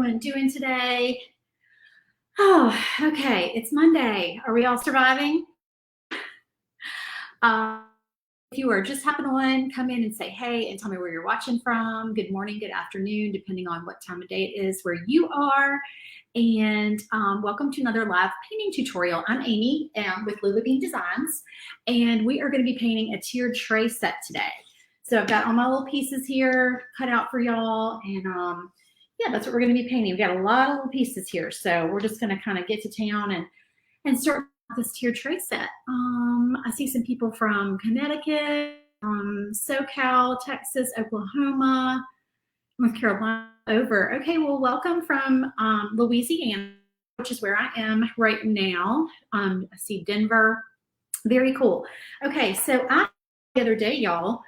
everyone doing today? Oh, okay. It's Monday. Are we all surviving? If you are just hopping on, come in and say hey and tell me where you're watching from. Good morning, good afternoon, depending on what time of day it is where you are. And welcome to another live painting tutorial. I'm Amy with Lula Bean Designs, and we are going to be painting a tiered tray set today. So I've got all my little pieces here cut out for y'all, and yeah, that's what we're going to be painting. We've got a lot of little pieces here, so we're just going to kind of get to town and start this tiered tray set. I see some people from Connecticut, SoCal, Texas, Oklahoma, North Carolina, over. Okay, well, welcome from Louisiana, which is where I am right now. I see Denver. Very cool. Okay, so the other day, y'all,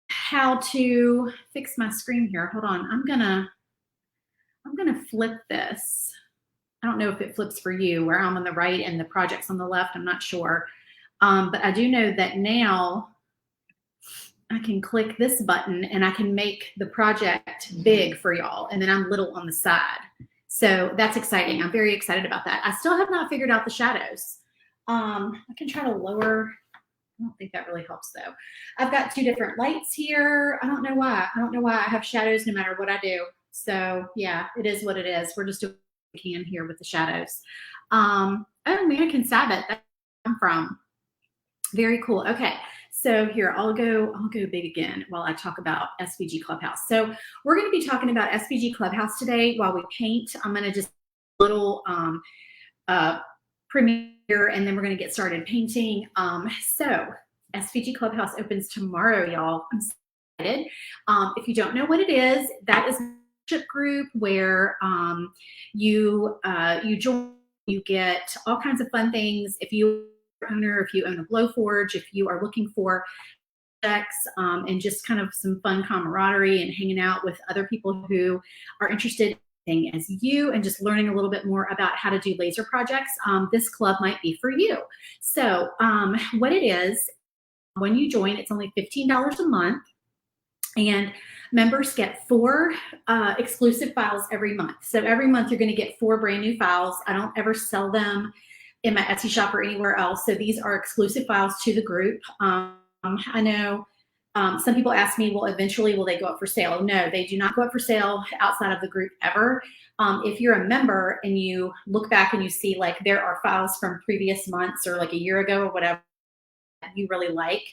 how to fix my screen here. Hold on, I'm gonna flip this. I don't know if it flips for you where I'm on the right and the project's on the left. I'm not sure. But I do know that now I can click this button and I can make the project big for y'all. And then I'm little on the side. So that's exciting. I'm very excited about that. I still have not figured out the shadows. I can try to lower. I don't think that really helps though. I've got two different lights here. I don't know why. I don't know why I have shadows no matter what I do. So yeah, it is what it is. We're just doing what we can here with the shadows. Oh, American Sabbath, that's where I'm from. Very cool. Okay, so here I'll go big again while I talk about SVG Clubhouse. So we're going to be talking about SVG Clubhouse today while we paint. I'm going to just do a little premiere, and then we're going to get started painting. So SVG Clubhouse opens tomorrow, y'all. I'm so excited. If you don't know what it is, that is group where you join, you get all kinds of fun things. If you owner, if you own a Glowforge, if you are looking for projects and just kind of some fun camaraderie and hanging out with other people who are interested in as you and just learning a little bit more about how to do laser projects, this club might be for you. So what it is, when you join, it's only $15 a month. And members get 4 exclusive files every month. So every month you're going to get 4 brand new files. I don't ever sell them in my Etsy shop or anywhere else. So these are exclusive files to the group. I know some people ask me, well, eventually will they go up for sale? No, they do not go up for sale outside of the group ever. If you're a member and you look back and you see like there are files from previous months or like a year ago or whatever you really like,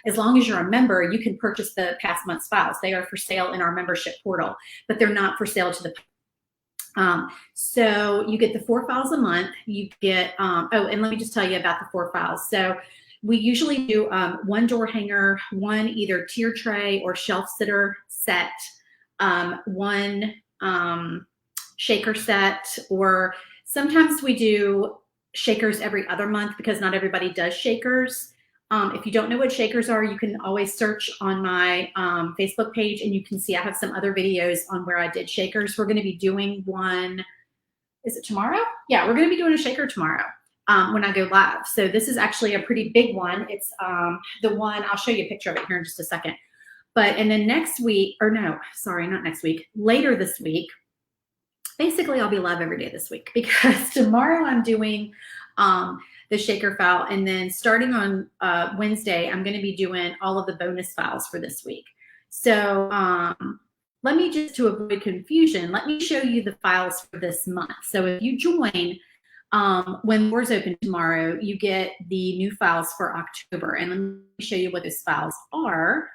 as long as you're a member, you can purchase the past month's files. They are for sale in our membership portal, but they're not for sale to the so you get the 4 files a month. You get oh, and let me just tell you about the 4 files. So we usually do 1 door hanger, 1 either tier tray or shelf sitter set, 1 shaker set, or sometimes we do shakers every other month because not everybody does shakers. If you don't know what shakers are, you can always search on my Facebook page and you can see I have some other videos on where I did shakers. We're going to be doing one, is it tomorrow? Yeah, we're going to be doing a shaker tomorrow when I go live. So this is actually a pretty big one. It's the one, I'll show you a picture of it here in just a second. But, and then next week, or no, sorry, not next week, later this week, basically I'll be live every day this week because tomorrow I'm doing the shaker file, and then starting on Wednesday, I'm going to be doing all of the bonus files for this week. So let me just, to avoid confusion, let me show you the files for this month. So if you join when doors open tomorrow, you get the new files for October, and let me show you what those files are.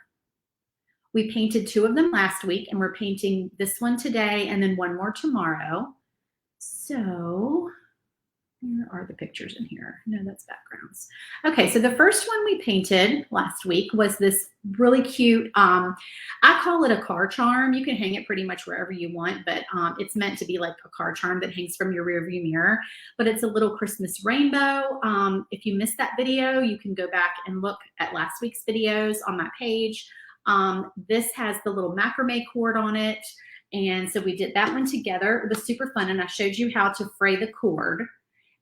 We painted 2 of them last week, and we're painting this one today and then 1 more tomorrow. So where are the pictures in here? No, that's backgrounds. Okay, so the first one we painted last week was this really cute, I call it a car charm. You can hang it pretty much wherever you want, but it's meant to be like a car charm that hangs from your rearview mirror, but it's a little Christmas rainbow. If you missed that video, you can go back and look at last week's videos on my page. This has the little macrame cord on it, and so we did that one together. It was super fun, and I showed you how to fray the cord.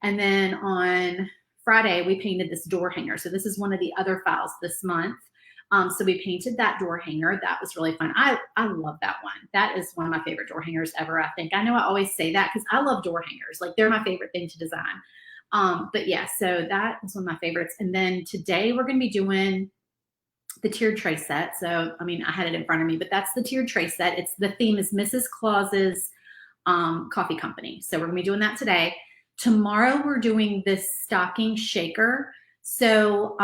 And then on Friday, we painted this door hanger. So this is one of the other files this month. So we painted that door hanger. That was really fun. I love that one. That is one of my favorite door hangers ever, I think. I know I always say that because I love door hangers. Like, they're my favorite thing to design. But yeah, so that is one of my favorites. And then today we're going to be doing the tiered tray set. So, I mean, I had it in front of me, but that's the tiered tray set. The theme is Mrs. Claus's coffee company. So we're going to be doing that today. Tomorrow we're doing this stocking shaker. So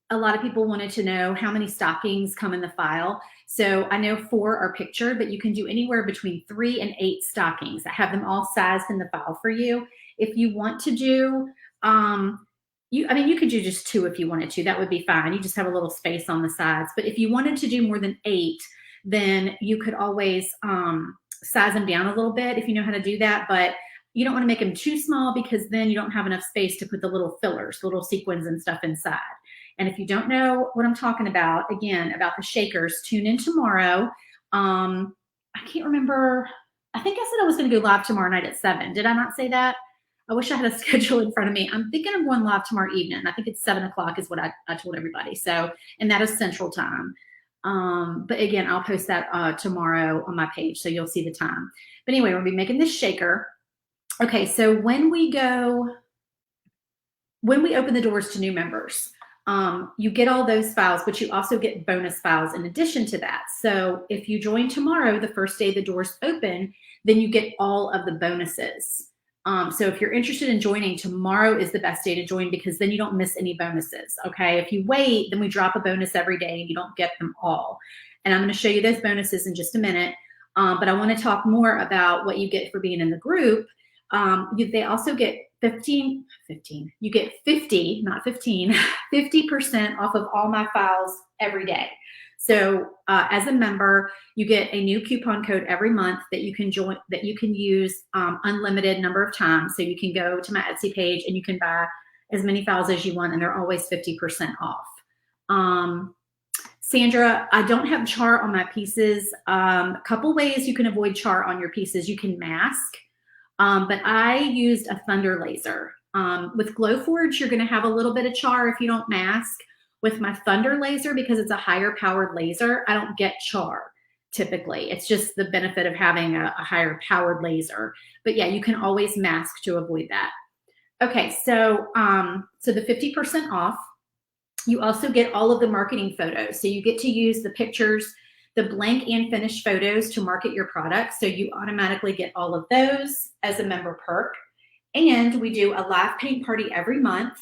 a lot of people wanted to know how many stockings come in the file. So I know 4 are pictured, but you can do anywhere between 3 and 8 stockings. I have them all sized in the file for you. If you want to do, you could do just 2 if you wanted to. That would be fine. You just have a little space on the sides. But if you wanted to do more than 8, then you could always size them down a little bit if you know how to do that. But you don't want to make them too small because then you don't have enough space to put the little fillers, little sequins and stuff inside. And if you don't know what I'm talking about, again, about the shakers, tune in tomorrow. I can't remember. I think I said I was going to go live tomorrow night at 7. Did I not say that? I wish I had a schedule in front of me. I'm thinking I'm going live tomorrow evening. I think it's 7 o'clock is what I told everybody. So, and that is Central Time. But again, I'll post that tomorrow on my page, so you'll see the time. But anyway, we'll be making this shaker. Okay, so when we open the doors to new members, you get all those files, but you also get bonus files in addition to that. So if you join tomorrow, the first day the doors open, then you get all of the bonuses. So if you're interested in joining, tomorrow is the best day to join because then you don't miss any bonuses. Okay, if you wait, then we drop a bonus every day and you don't get them all. And I'm going to show you those bonuses in just a minute. But I want to talk more about what you get for being in the group. They also get 50, not 15, 50% off of all my files every day. So as a member, you get a new coupon code every month that you can join, that you can use unlimited number of times. So you can go to my Etsy page and you can buy as many files as you want, and they're always 50% off. Sandra, I don't have char on my pieces. A couple ways you can avoid char on your pieces. You can mask, but I used a thunder laser. With Glowforge, you're going to have a little bit of char if you don't mask. With my thunder laser, because it's a higher powered laser, I don't get char typically. It's just the benefit of having a higher powered laser. But yeah, you can always mask to avoid that. Okay, so the 50% off. You also get all of the marketing photos. So you get to use the pictures, the blank and finished photos to market your product. So you automatically get all of those as a member perk. And we do a live paint party every month.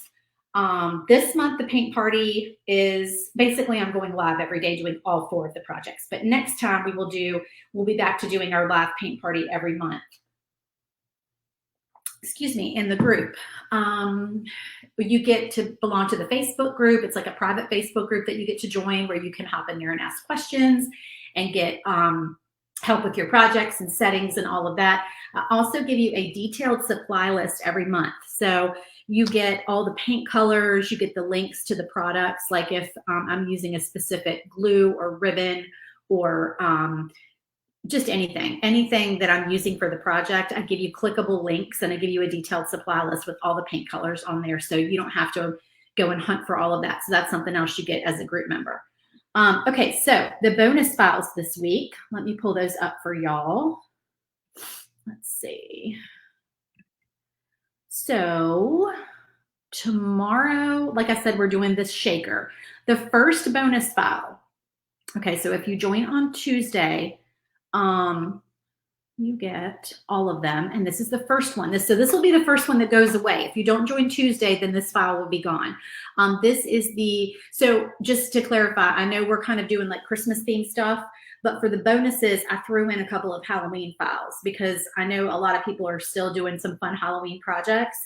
This month, the paint party is basically I'm going live every day doing all 4 of the projects. But next time we'll be back to doing our live paint party every month. Excuse me, in the group. You get to belong to the Facebook group. It's like a private Facebook group that you get to join where you can hop in there and ask questions and get help with your projects and settings and all of that. I also give you a detailed supply list every month. So you get all the paint colors, you get the links to the products, like if I'm using a specific glue or ribbon or just anything that I'm using for the project, I give you clickable links and I give you a detailed supply list with all the paint colors on there. So you don't have to go and hunt for all of that. So that's something else you get as a group member. Okay, so the bonus files this week, let me pull those up for y'all. Let's see. So tomorrow, like I said, we're doing this shaker. The first bonus file. Okay, so if you join on Tuesday, you get all of them. And this is the first one. So this will be the first one that goes away. If you don't join Tuesday, then this file will be gone. So just to clarify, I know we're kind of doing like Christmas themed stuff, but for the bonuses, I threw in a couple of Halloween files because I know a lot of people are still doing some fun Halloween projects.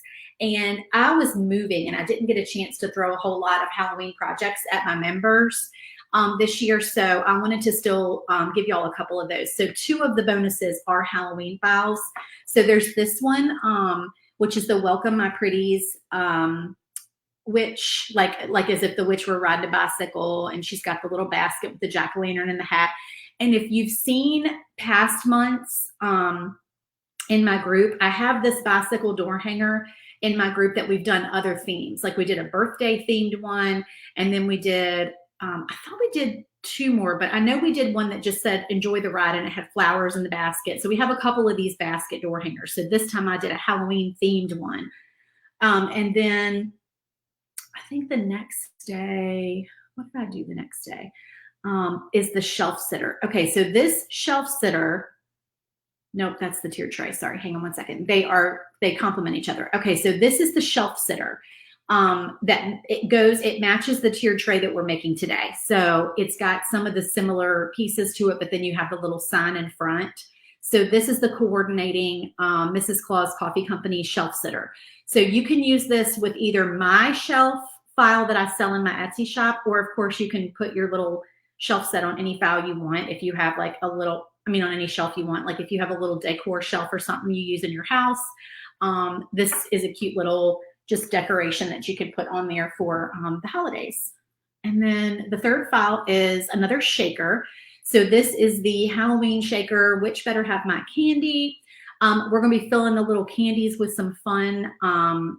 And I was moving and I didn't get a chance to throw a whole lot of Halloween projects at my members this year. So I wanted to still give y'all a couple of those. So 2 of the bonuses are Halloween files. So there's this one, which is the Welcome My Pretties, which like as if the witch were riding a bicycle and she's got the little basket with the jack-o'-lantern and the hat. And if you've seen past months in my group, I have this bicycle door hanger in my group that we've done other themes. Like we did a birthday themed one, and then we did I thought we did 2 more, but I know we did one that just said enjoy the ride and it had flowers in the basket. So we have a couple of these basket door hangers. So this time I did a Halloween themed one. And then I think the next day, what did I do the next day? Is the shelf sitter. Okay, so this shelf sitter, nope, that's the tier tray. Sorry, hang on one second. They complement each other. Okay, so this is the shelf sitter. That it matches the tiered tray that we're making today. So it's got some of the similar pieces to it, but then you have the little sign in front. So this is the coordinating Mrs. Claus Coffee Company shelf sitter. So you can use this with either my shelf file that I sell in my Etsy shop, or of course you can put your little shelf set on any file you want. If you have like a little, on any shelf you want, like if you have a little decor shelf or something you use in your house, this is a cute little just decoration that you could put on there for the holidays. And then the third file is another shaker. So this is the Halloween shaker, which better have my candy. We're gonna be filling the little candies with some fun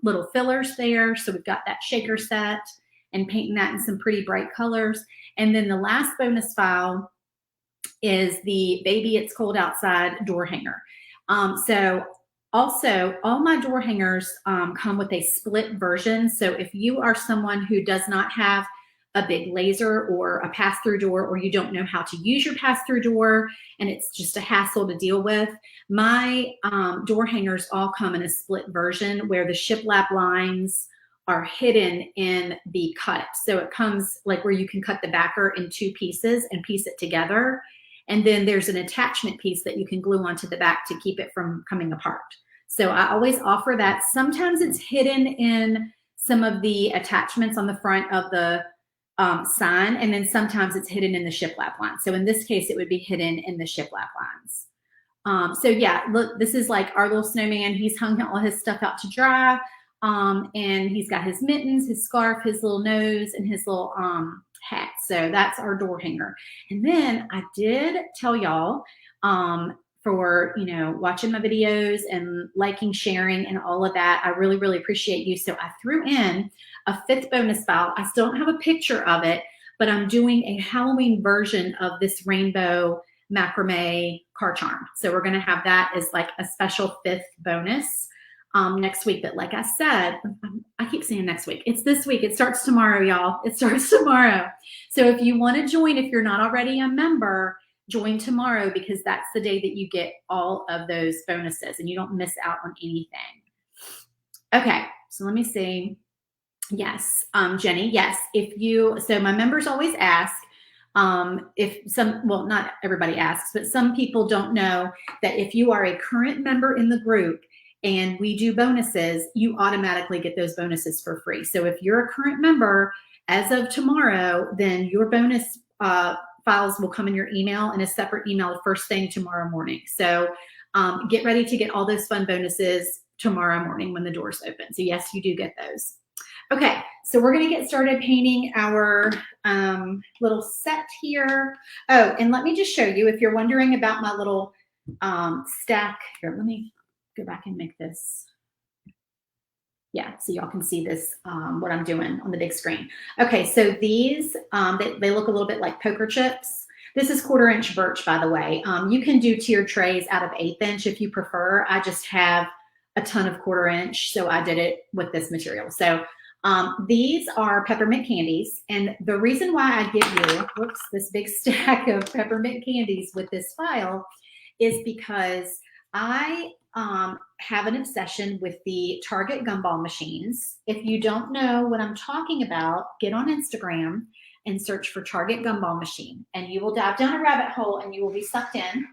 little fillers there. So we've got that shaker set and painting that in some pretty bright colors. And then the last bonus file is the Baby It's Cold Outside door hanger. So also, all my door hangers come with a split version. So if you are someone who does not have a big laser or a pass-through door, or you don't know how to use your pass-through door and it's just a hassle to deal with, my door hangers all come in a split version where the shiplap lines are hidden in the cut. So it comes like where you can cut the backer in 2 pieces and piece it together. And then there's an attachment piece that you can glue onto the back to keep it from coming apart. So I always offer that. Sometimes it's hidden in some of the attachments on the front of the sign, and then sometimes it's hidden in the shiplap line. So in this case, it would be hidden in the shiplap lines. So yeah, look, this is like our little snowman. He's hung all his stuff out to dry, and he's got his mittens, his scarf, his little nose, and his little hat. So that's our door hanger. And then I did tell y'all for watching my videos and liking, sharing, and all of that. I really, really appreciate you. So I threw in a 5th bonus file. I still don't have a picture of it, but I'm doing a Halloween version of this rainbow macrame car charm. So we're going to have that as like a special 5th bonus next week. But like I said, I keep saying next week. It's this week. It starts tomorrow, y'all. It starts tomorrow. So if you want to join, if you're not already a member, join tomorrow, because that's the day that you get all of those bonuses and you don't miss out on anything. Okay, so let me see. Yes, Jenny, yes. So my members always ask not everybody asks, but some people don't know that if you are a current member in the group and we do bonuses, you automatically get those bonuses for free. So if you're a current member as of tomorrow, then your bonus files will come in your email in a separate email the first thing tomorrow morning. So get ready to get all those fun bonuses tomorrow morning when the doors open. So yes, you do get those. Okay, so we're gonna get started painting our little set here. Oh, and let me just show you, if you're wondering about my little stack here, let me go back and make this. Yeah, so y'all can see this, what I'm doing on the big screen. Okay, so these, they look a little bit like poker chips. This is 1/4 inch birch, by the way. You can do tiered trays out of 1/8 inch if you prefer. I just have a ton of 1/4 inch, so I did it with this material. So these are peppermint candies. And the reason why I give you, this big stack of peppermint candies with this file is because I have an obsession with the Target gumball machines. If you don't know what I'm talking about, get on Instagram and search for Target gumball machine, and you will dive down a rabbit hole and you will be sucked in.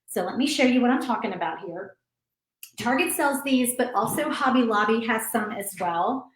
So let me show you what I'm talking about here. Target sells these, but also Hobby Lobby has some as well.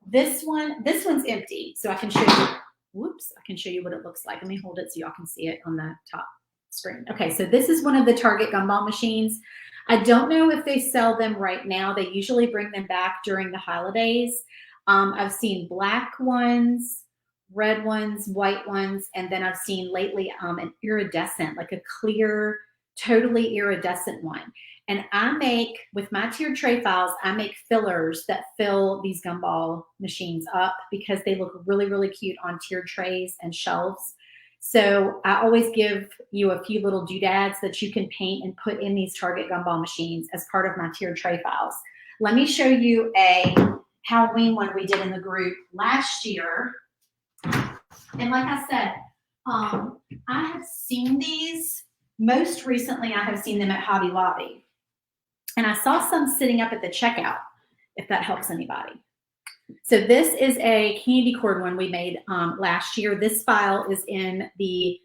This one's empty, so I can show you. Whoops, I can show you what it looks like. Let me hold it so y'all can see it on the top screen. Okay, so this is one of the Target gumball machines. I don't know if they sell them right now. They usually bring them back during the holidays. I've seen black ones, red ones, white ones, and then I've seen lately an iridescent, like a clear, totally iridescent one. And I make, with my tiered tray files, I make fillers that fill these gumball machines up because they look really, really cute on tiered trays and shelves. So I always give you a few little doodads that you can paint and put in these Target gumball machines as part of my tiered tray files. Let me show you a Halloween one we did in the group last year. And like I said, I have seen these. Most recently, I have seen them at Hobby Lobby. And I saw some sitting up at the checkout, if that helps anybody. So this is a candy cord one we made last year. This file is in the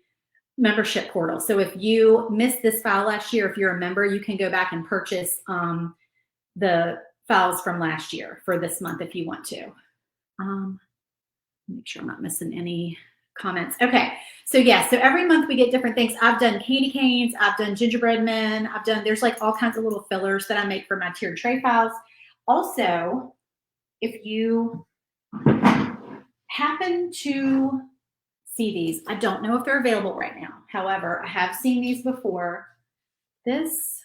membership portal. So if you missed this file last year, if you're a member, you can go back and purchase the files from last year for this month if you want to. Make sure I'm not missing any comments. Okay, so yeah, so every month we get different things. I've done candy canes, I've done gingerbread men, there's like all kinds of little fillers that I make for my tiered tray files. Also, if you happen to see these, I don't know if they're available right now. However, I have seen these before. This,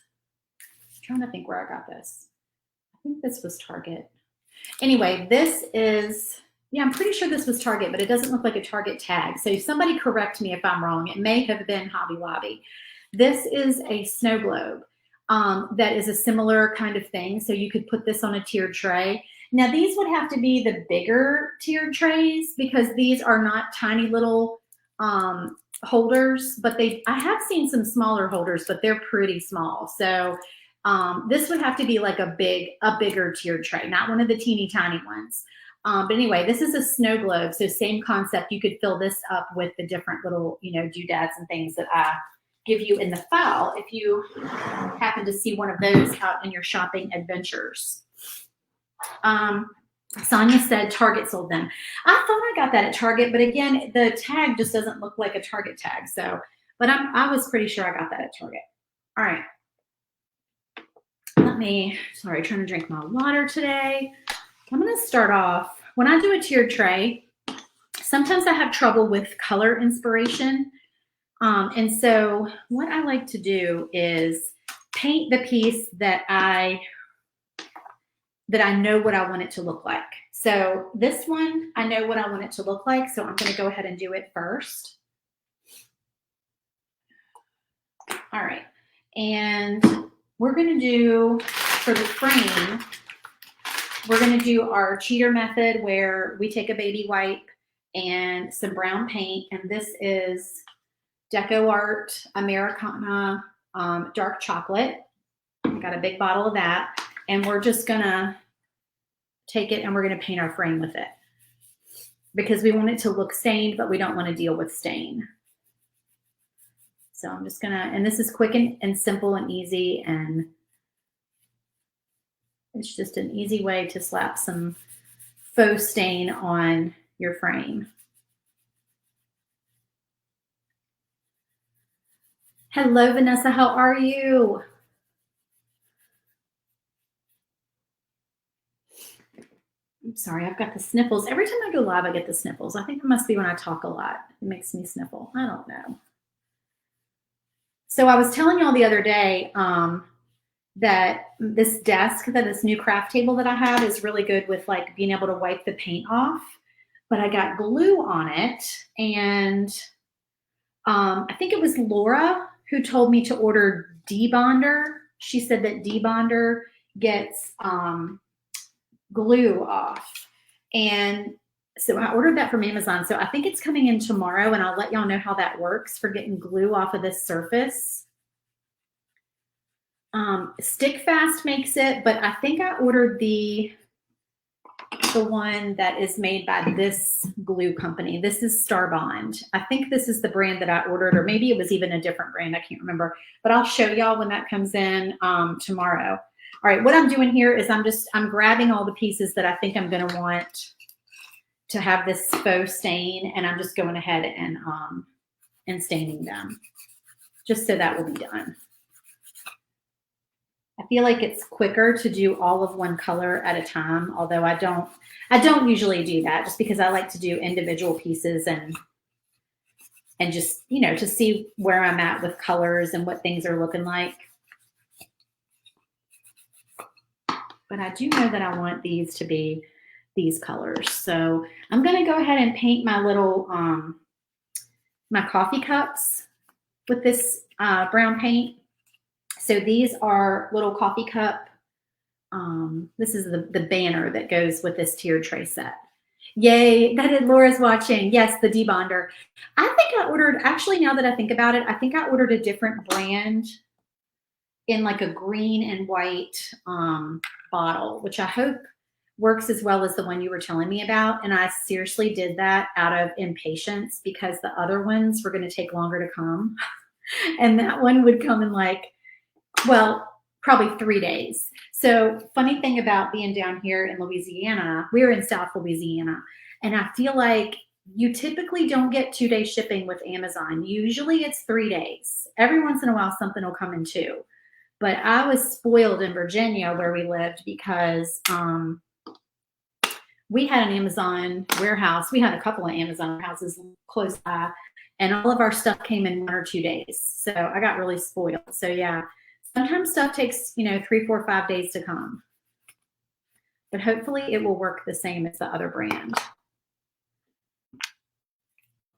I'm trying to think where I got this. I think this was Target. Anyway, this is, yeah, I'm pretty sure this was Target, but it doesn't look like a Target tag. So somebody correct me if I'm wrong. It may have been Hobby Lobby. This is a snow globe that is a similar kind of thing. So you could put this on a tiered tray. Now these would have to be the bigger tiered trays because these are not tiny little holders, but I have seen some smaller holders, but they're pretty small. So this would have to be like a bigger tiered tray, not one of the teeny tiny ones. But anyway, this is a snow globe. So same concept. You could fill this up with the different little, doodads and things that I give you in the file if you happen to see one of those out in your shopping adventures. Sonia said Target sold them. I thought I got that at Target, but again, the tag just doesn't look like a Target tag. So, but I was pretty sure I got that at Target. All right. Sorry, trying to drink my water today. I'm going to start off, when I do a tiered tray, sometimes I have trouble with color inspiration. And so what I like to do is paint the piece that I know what I want it to look like. So this one, I know what I want it to look like. So I'm going to go ahead and do it first. All right. And we're going to do, for the frame, we're going to do our cheater method where we take a baby wipe and some brown paint. And this is Deco Art Americana dark chocolate. I got a big bottle of that. And we're just going to take it and we're going to paint our frame with it because we want it to look stained, but we don't want to deal with stain. So I'm just going to, and this is quick and simple and easy, and it's just an easy way to slap some faux stain on your frame. Hello, Vanessa. How are you? I'm sorry, I've got the sniffles. Every time I go live, I get the sniffles. I think it must be when I talk a lot. It makes me sniffle. I don't know. So I was telling y'all the other day that this desk, this new craft table that I have is really good with like being able to wipe the paint off, but I got glue on it. And I think it was Laura who told me to order debonder. She said that debonder gets glue off. And so I ordered that from Amazon. So I think it's coming in tomorrow, and I'll let y'all know how that works for getting glue off of this surface. Stick Fast makes it, but I think I ordered the one that is made by this glue company. This is Starbond. I think this is the brand that I ordered, or maybe it was even a different brand. I can't remember, but I'll show y'all when that comes in tomorrow. All right, what I'm doing here is I'm grabbing all the pieces that I think I'm going to want to have this faux stain, and I'm just going ahead and staining them just so that will be done. I feel like it's quicker to do all of one color at a time, although I don't usually do that just because I like to do individual pieces and just, to see where I'm at with colors and what things are looking like. but I do know that I want these to be these colors. So I'm going to go ahead and paint my little, my coffee cups with this brown paint. So these are little coffee cup. This is the banner that goes with this tiered tray set. Yay, that is Laura's watching. Yes, the debonder. I think I ordered, actually now that I think about it, I think I ordered a different brand in like a green and white bottle, which I hope works as well as the one you were telling me about. And I seriously did that out of impatience because the other ones were going to take longer to come. And that one would come in like, well, probably 3 days. So funny thing about being down here in Louisiana, we're in South Louisiana, and I feel like you typically don't get 2-day shipping with Amazon. Usually it's 3 days. Every once in a while, something will come in 2. But I was spoiled in Virginia where we lived because we had an Amazon warehouse. We had a couple of Amazon warehouses close by, and all of our stuff came in 1 or 2 days. So I got really spoiled. So yeah, sometimes stuff takes, 3, 4, 5 days to come. But hopefully it will work the same as the other brand.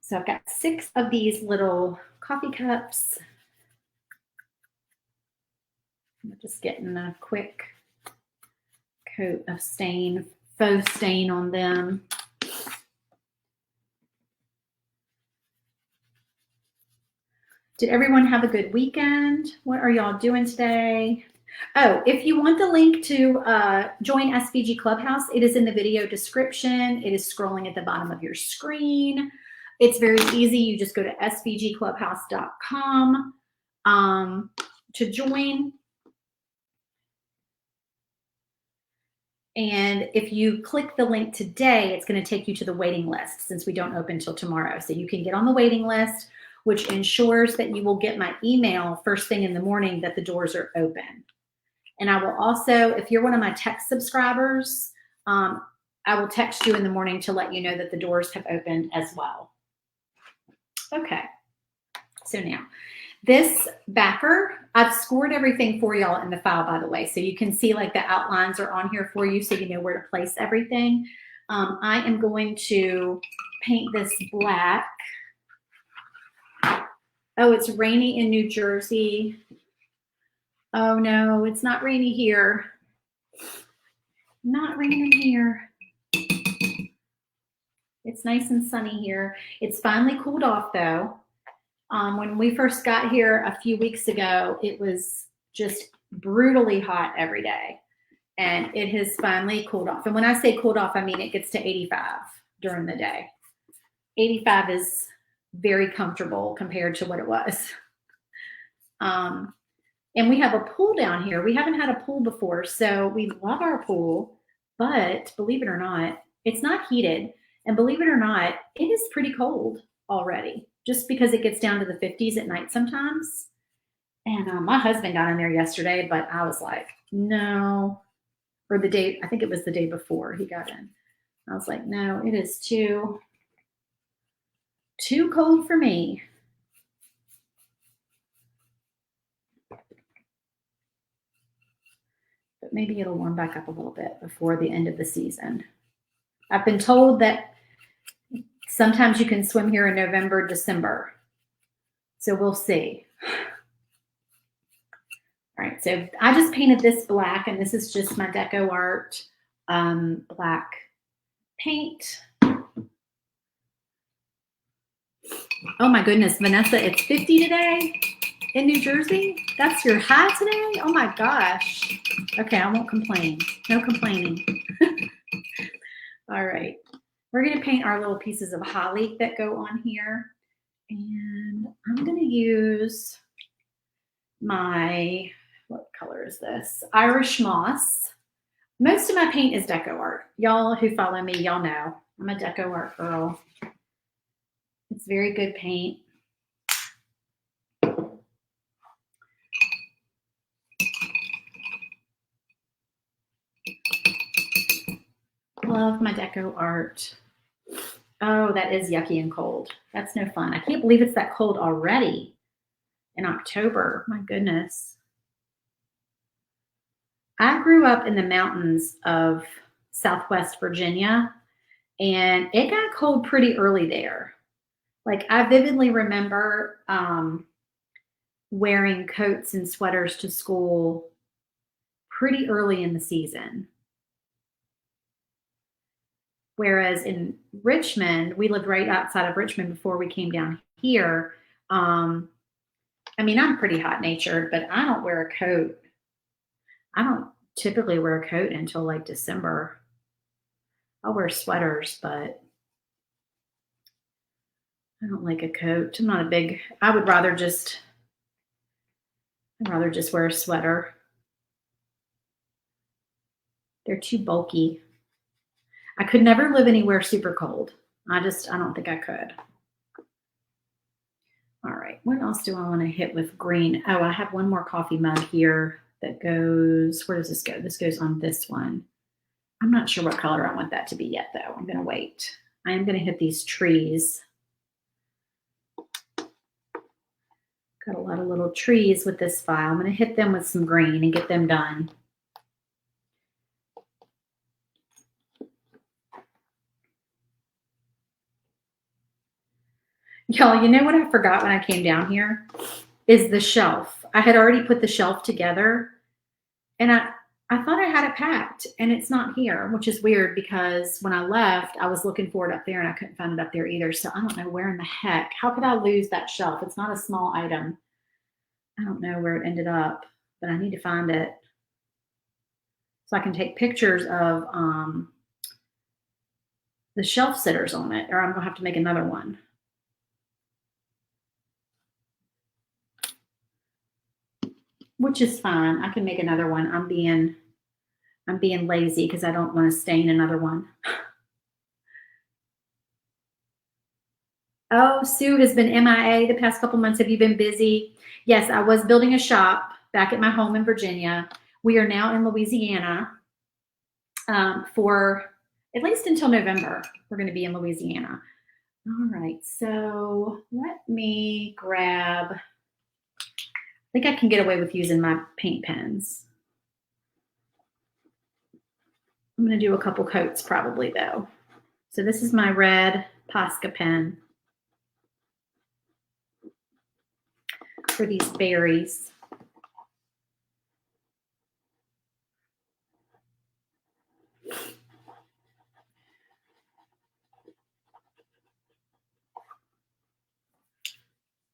So I've got 6 of these little coffee cups. I'm just getting a quick coat of stain, faux stain on them. Did everyone have a good weekend? What are y'all doing today? Oh, if you want the link to join SVG Clubhouse, it is in the video description. It is scrolling at the bottom of your screen. It's very easy. You just go to svgclubhouse.com to join. And if you click the link today, it's going to take you to the waiting list since we don't open till tomorrow. So you can get on the waiting list, which ensures that you will get my email first thing in the morning that the doors are open. And I will also, if you're one of my text subscribers, I will text you in the morning to let you know that the doors have opened as well. Okay, so now this backer, I've scored everything for y'all in the file, by the way, so you can see like the outlines are on here for you so you know where to place everything. I am going to paint this black. Oh, it's rainy in New Jersey. Oh no, it's not rainy here. Not raining here. It's nice and sunny here. It's finally cooled off though. When we first got here a few weeks ago, it was just brutally hot every day. And it has finally cooled off. And when I say cooled off, I mean it gets to 85 during the day. 85 is very comfortable compared to what it was. And we have a pool down here. We haven't had a pool before, so we love our pool, but believe it or not, it's not heated. And believe it or not, it is pretty cold already, just because it gets down to the 50s at night sometimes. And my husband got in there yesterday, but I was like, no. Or the day, I think it was the day before he got in. I was like, no, it is too cold for me. But maybe it'll warm back up a little bit before the end of the season. I've been told that sometimes you can swim here in November, December. So we'll see. All right, so I just painted this black, and this is just my Deco Art black paint. Oh my goodness, Vanessa, it's 50 today in New Jersey. That's your high today? Oh my gosh. Okay, I won't complain. No complaining. All right, we're gonna paint our little pieces of holly that go on here. And I'm gonna use my, what color is this? Irish Moss. Most of my paint is Deco Art. Y'all who follow me, y'all know I'm a Deco Art girl. It's very good paint. Love my Deco Art. Oh, that is yucky and cold. That's no fun. I can't believe it's that cold already in October. My goodness. I grew up in the mountains of Southwest Virginia, and it got cold pretty early there. Like I vividly remember wearing coats and sweaters to school pretty early in the season. Whereas in Richmond, we lived right outside of Richmond before we came down here. I mean, I'm pretty hot natured, but I don't wear a coat. I don't typically wear a coat until like December. I'll wear sweaters, but I don't like a coat. I'm not a big, I'd rather just wear a sweater. They're too bulky. I could never live anywhere super cold. I don't think I could. All right, what else do I want to hit with green? Oh, I have one more coffee mug here that goes, where does this go? This goes on this one. I'm not sure what color I want that to be yet, though. I'm going to wait. I am going to hit these trees. Got a lot of little trees with this file. I'm going to hit them with some green and get them done. Y'all, you know what I forgot when I came down here? Is the shelf. I had already put the shelf together, and I thought I had it packed, and it's not here, which is weird because when I left, I was looking for it up there, and I couldn't find it up there either. So I don't know where in the heck. How could I lose that shelf? It's not a small item. I don't know where it ended up, but I need to find it so I can take pictures of the shelf sitters on it, or I'm going to have to make another one. Which is fine. I can make another one. I'm being lazy because I don't want to stain another one. Oh, Sue has been MIA the past couple months. Have you been busy? Yes, I was building a shop back at my home in Virginia. We are now in Louisiana for at least until November. We're going to be in Louisiana. All right, so let me grab, I think I can get away with using my paint pens. I'm going to do a couple coats probably though. So this is my red Posca pen for these berries.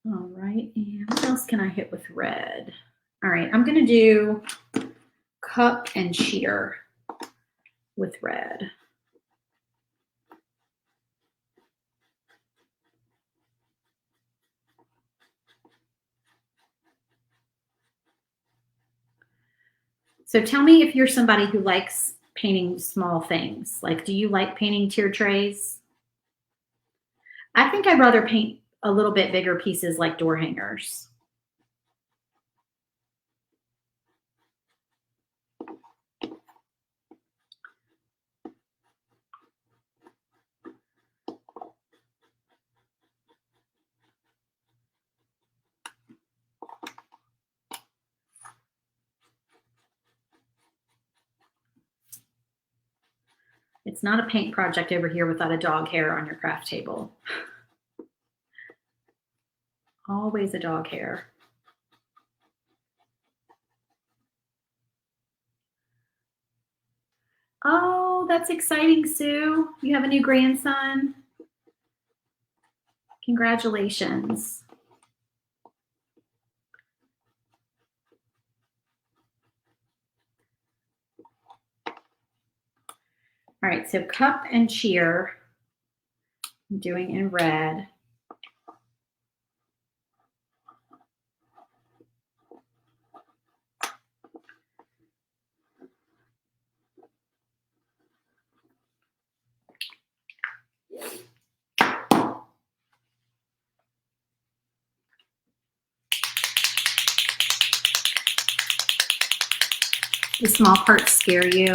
All right, and what else can I hit with red? All right, I'm going to do cup and cheer with red. So tell me if you're somebody who likes painting small things. Like, do you like painting tier trays? I think I'd rather paint a little bit bigger pieces like door hangers. It's not a paint project over here without a dog hair on your craft table. Always a dog hair. Oh, that's exciting, Sue. You have a new grandson. Congratulations. All right, so cup and cheer, I'm doing in red. The small parts scare you.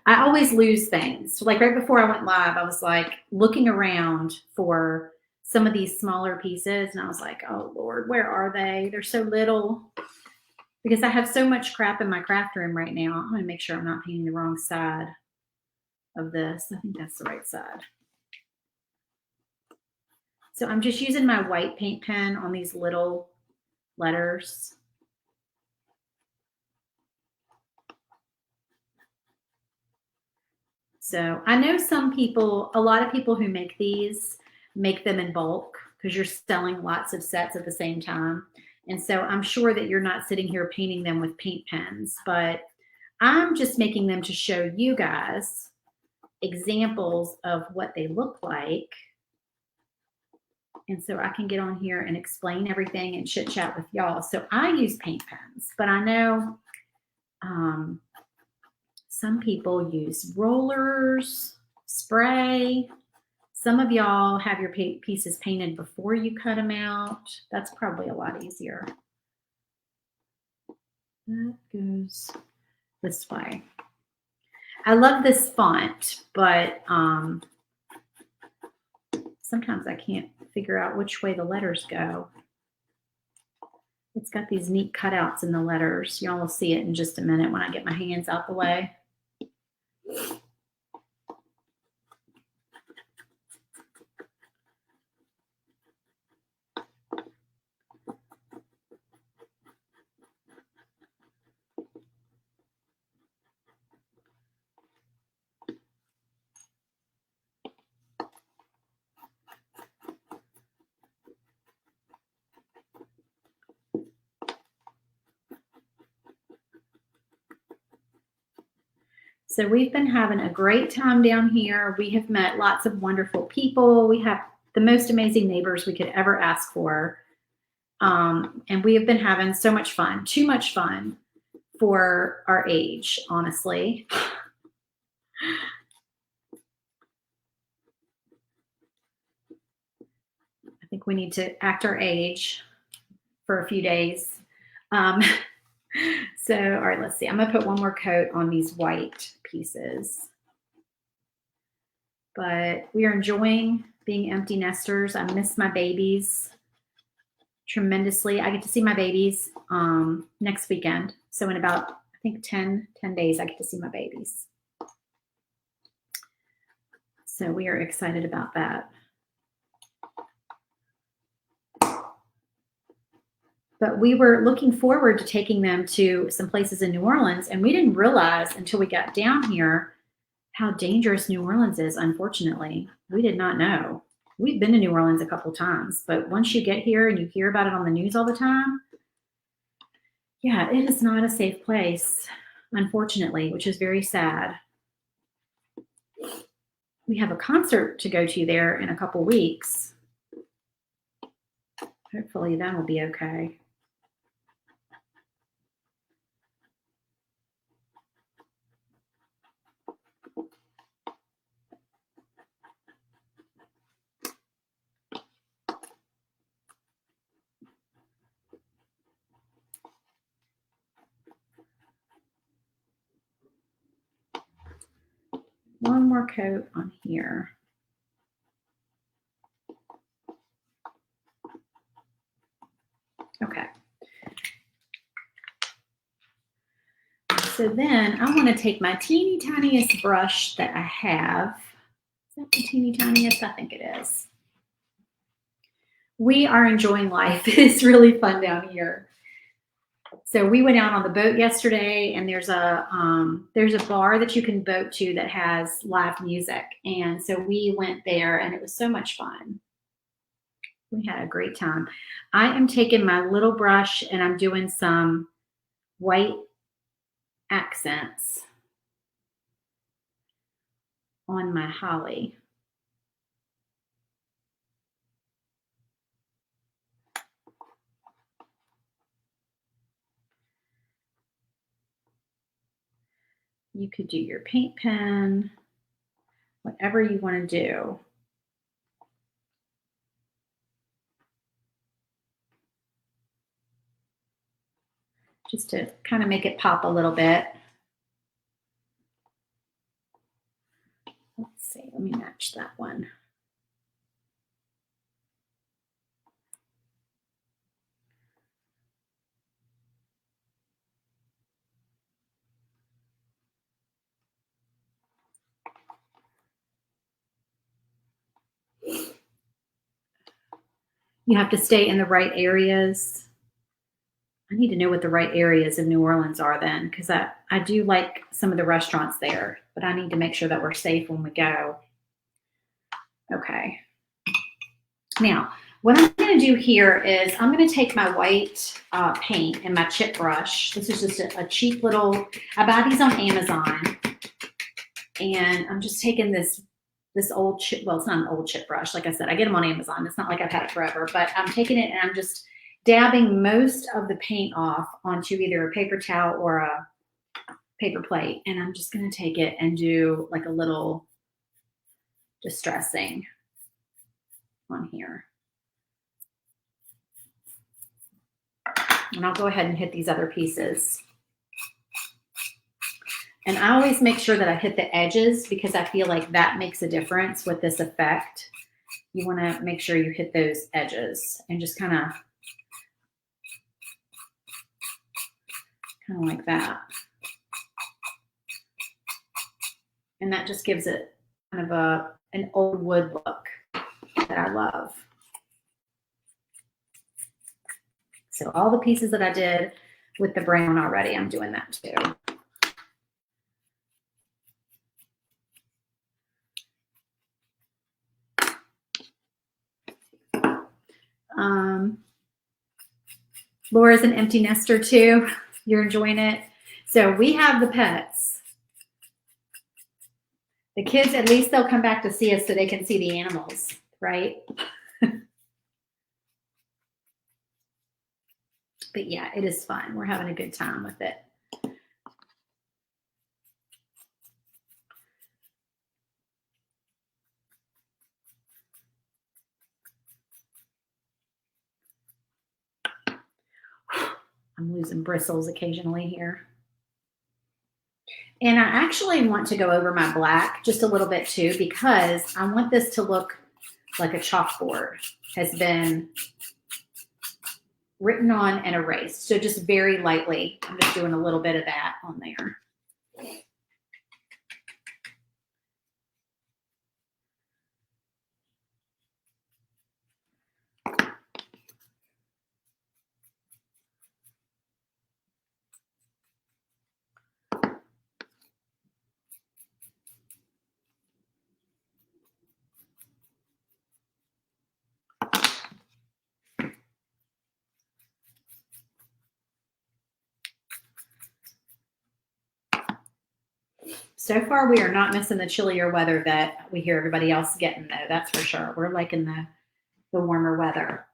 I always lose things. So like right before I went live, I was like looking around for some of these smaller pieces, and I was like, oh Lord, where are they? They're so little. because I have so much crap in my craft room right now. I'm going to make sure I'm not painting the wrong side of this. I think that's the right side. So I'm just using my white paint pen on these little letters. So I know some people, a lot of people who make these, make them in bulk because you're selling lots of sets at the same time. And so I'm sure that you're not sitting here painting them with paint pens, but I'm just making them to show you guys examples of what they look like. And so I can get on here and explain everything and chit chat with y'all. So I use paint pens, but I know some people use rollers, spray. Some of y'all have your pieces painted before you cut them out. That's probably a lot easier. That goes this way. I love this font, but sometimes I can't figure out which way the letters go. It's got these neat cutouts in the letters. Y'all will see it in just a minute when I get my hands out the way. So we've been having a great time down here. We have met lots of wonderful people. We have the most amazing neighbors we could ever ask for. And we have been having so much fun, too much fun for our age, honestly. I think we need to act our age for a few days. So, all right, let's see. I'm going to put one more coat on these white pieces. But we are enjoying being empty nesters. I miss my babies tremendously. I get to see my babies next weekend. So in about, I think 10 days, I get to see my babies. So we are excited about that. But we were looking forward to taking them to some places in New Orleans, and we didn't realize until we got down here how dangerous New Orleans is, unfortunately. We did not know. We've been to New Orleans a couple times, but once you get here and you hear about it on the news all the time, yeah, it is not a safe place, unfortunately, which is very sad. We have a concert to go to there in a couple weeks. Hopefully that will be okay. One more coat on here. Okay. So then I want to take my teeny tiniest brush that I have. Is that the teeny tiniest? I think it is. We are enjoying life. It's really fun down here. So we went out on the boat yesterday, and there's a bar that you can boat to that has live music. And so we went there, and it was so much fun. We had a great time. I am taking my little brush, and I'm doing some white accents on my holly. You could do your paint pen, whatever you want to do. Just to kind of make it pop a little bit. Let's see, let me match that one. You have to stay in the right areas. I need to know what the right areas of New Orleans are then, because I do like some of the restaurants there, but I need to make sure that we're safe when we go. Okay. Now, what I'm going to do here is I'm going to take my white paint and my chip brush. This is just a cheap little, I buy these on Amazon. And I'm just taking this old chip, well, it's not an old chip brush. Like I said, I get them on Amazon. It's not like I've had it forever, but I'm taking it and I'm just dabbing most of the paint off onto either a paper towel or a paper plate. And I'm just going to take it and do like a little distressing on here. And I'll go ahead and hit these other pieces. And I always make sure that I hit the edges because I feel like that makes a difference with this effect. You want to make sure you hit those edges and just kind of like that. And that just gives it kind of an old wood look that I love. So all the pieces that I did with the brown already, I'm doing that too. Laura's an empty nester too. You're enjoying it. So we have the pets. The kids, at least they'll come back to see us so they can see the animals, right? But yeah, it is fun. We're having a good time with it. I'm losing bristles occasionally here. And I actually want to go over my black just a little bit too, because I want this to look like a chalkboard has been written on and erased. So just very lightly, I'm just doing a little bit of that on there. So far, we are not missing the chillier weather that we hear everybody else getting, though. That's for sure. We're liking the warmer weather.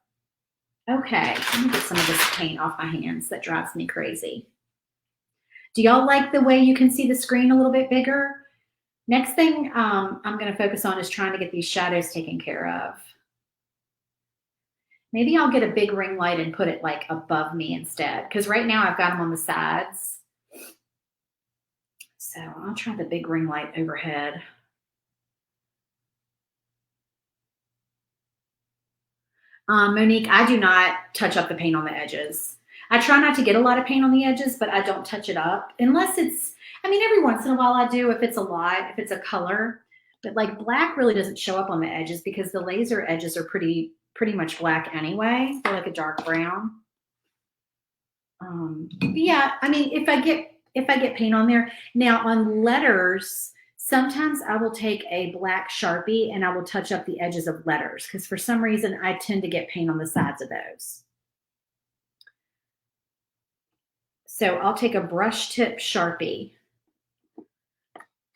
Okay, let me get some of this paint off my hands. That drives me crazy. Do y'all like the way you can see the screen a little bit bigger? Next thing I'm going to focus on is trying to get these shadows taken care of. Maybe I'll get a big ring light and put it like above me instead, because right now I've got them on the sides. So I'll try the big ring light overhead. Monique, I do not touch up the paint on the edges. I try not to get a lot of paint on the edges, but I don't touch it up unless it's, I mean, every once in a while I do if it's a lot, if it's a color, but like black really doesn't show up on the edges because the laser edges are pretty much black anyway. They're like a dark brown. But yeah, I mean, if I get paint on there. Now on letters, sometimes I will take a black Sharpie and I will touch up the edges of letters because for some reason I tend to get paint on the sides of those. So I'll take a brush tip Sharpie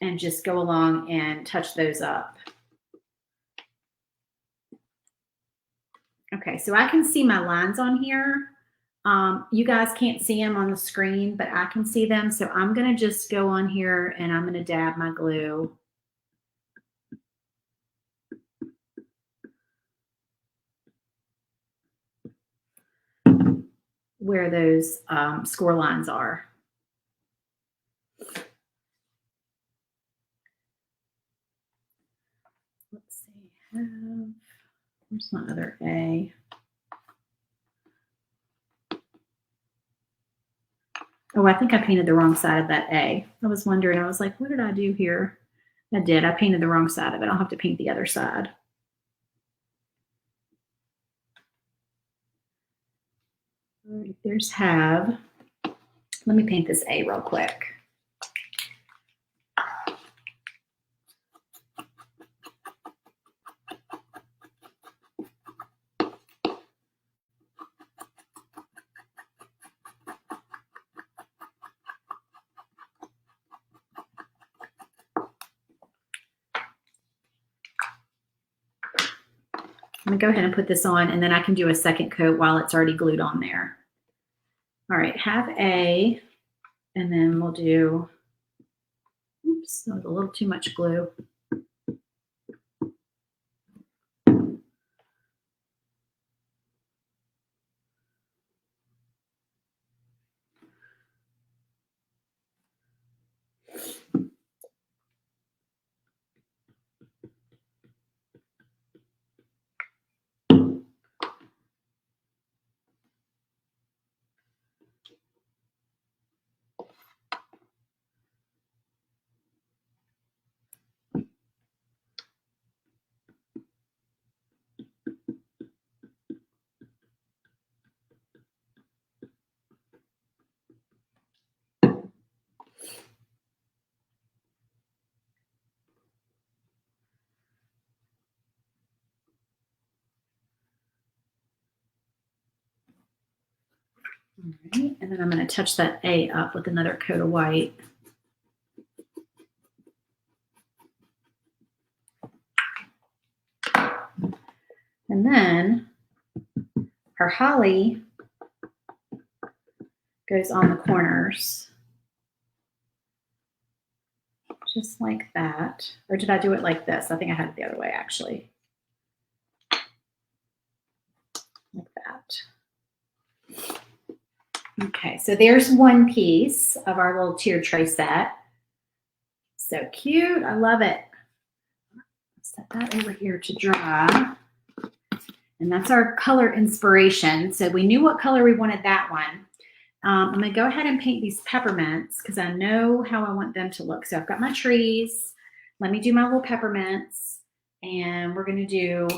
and just go along and touch those up. Okay, so I can see my lines on here. You guys can't see them on the screen, but I can see them. So I'm going to just go on here and I'm going to dab my glue. Where those score lines are. Let's see. Where's my other A? Oh, I think I painted the wrong side of that A. I was wondering, I was like, what did I do here? I did. I painted the wrong side of it. I'll have to paint the other side. All right, there's have. Let me paint this A real quick. I'm gonna go ahead and put this on, and then I can do a second coat while it's already glued on there. All right, have A, and then we'll do, oops, that was a little too much glue. All right, and then I'm going to touch that A up with another coat of white. And then our holly goes on the corners, just like that. Or did I do it like this? I think I had it the other way, actually. Like that. Okay, so there's one piece of our little tier tray set. So cute, I love it. Set that over here to dry. And that's our color inspiration. So we knew what color we wanted that one. I'm gonna go ahead and paint these peppermints because I know how I want them to look. So I've got my trees. Let me do my little peppermints. And we're gonna do,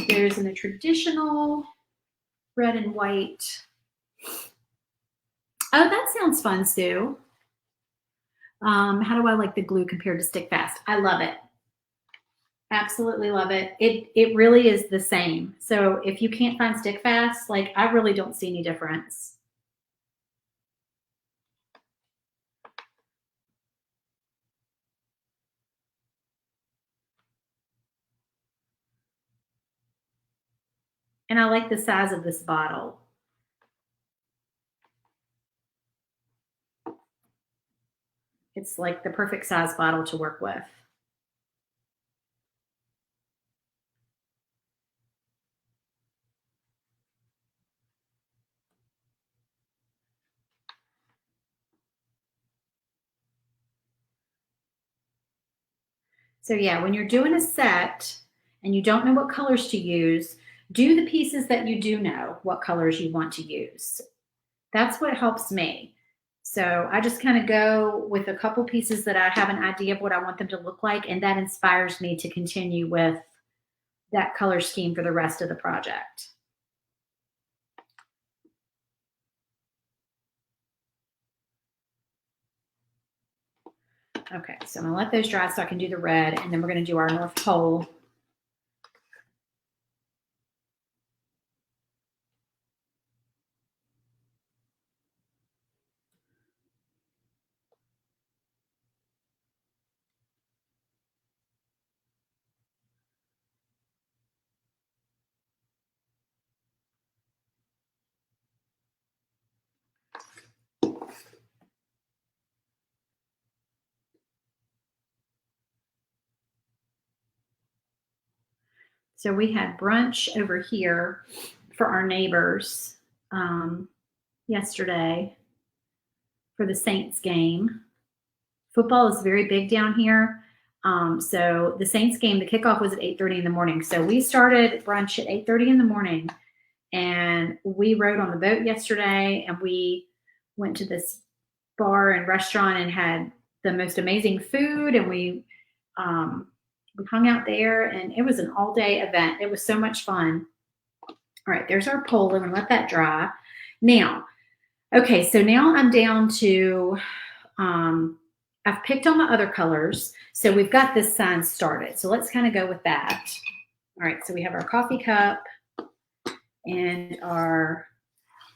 there's in a traditional red and white. Oh, that sounds fun, Sue. How do I like the glue compared to Stick Fast? I love it. Absolutely love it. It really is the same. So if you can't find Stick Fast, like I really don't see any difference. And I like the size of this bottle. It's like the perfect size bottle to work with. So yeah, when you're doing a set and you don't know what colors to use, do the pieces that you do know what colors you want to use. That's what helps me. So I just kind of go with a couple pieces that I have an idea of what I want them to look like, and that inspires me to continue with that color scheme for the rest of the project. Okay, so I'm gonna let those dry so I can do the red, and then we're gonna do our North Pole. So we had brunch over here for our neighbors yesterday for the Saints game. Football is very big down here. So the Saints game, the kickoff was at 8:30 in the morning. So we started brunch at 8:30 in the morning, and we rode on the boat yesterday, and we went to this bar and restaurant and had the most amazing food, and we hung out there, and it was an all-day event. It was so much fun. All right, there's our pole. I'm gonna let that dry. Now, okay, so now I'm down to, I've picked all my other colors. So we've got this sign started. So let's kind of go with that. All right, so we have our coffee cup and our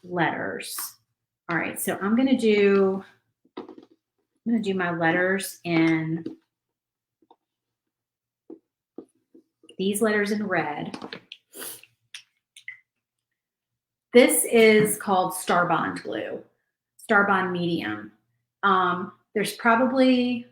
letters. All right, so I'm gonna do my letters in these letters in red. This is called Starbond Blue, Starbond Medium. There's probably,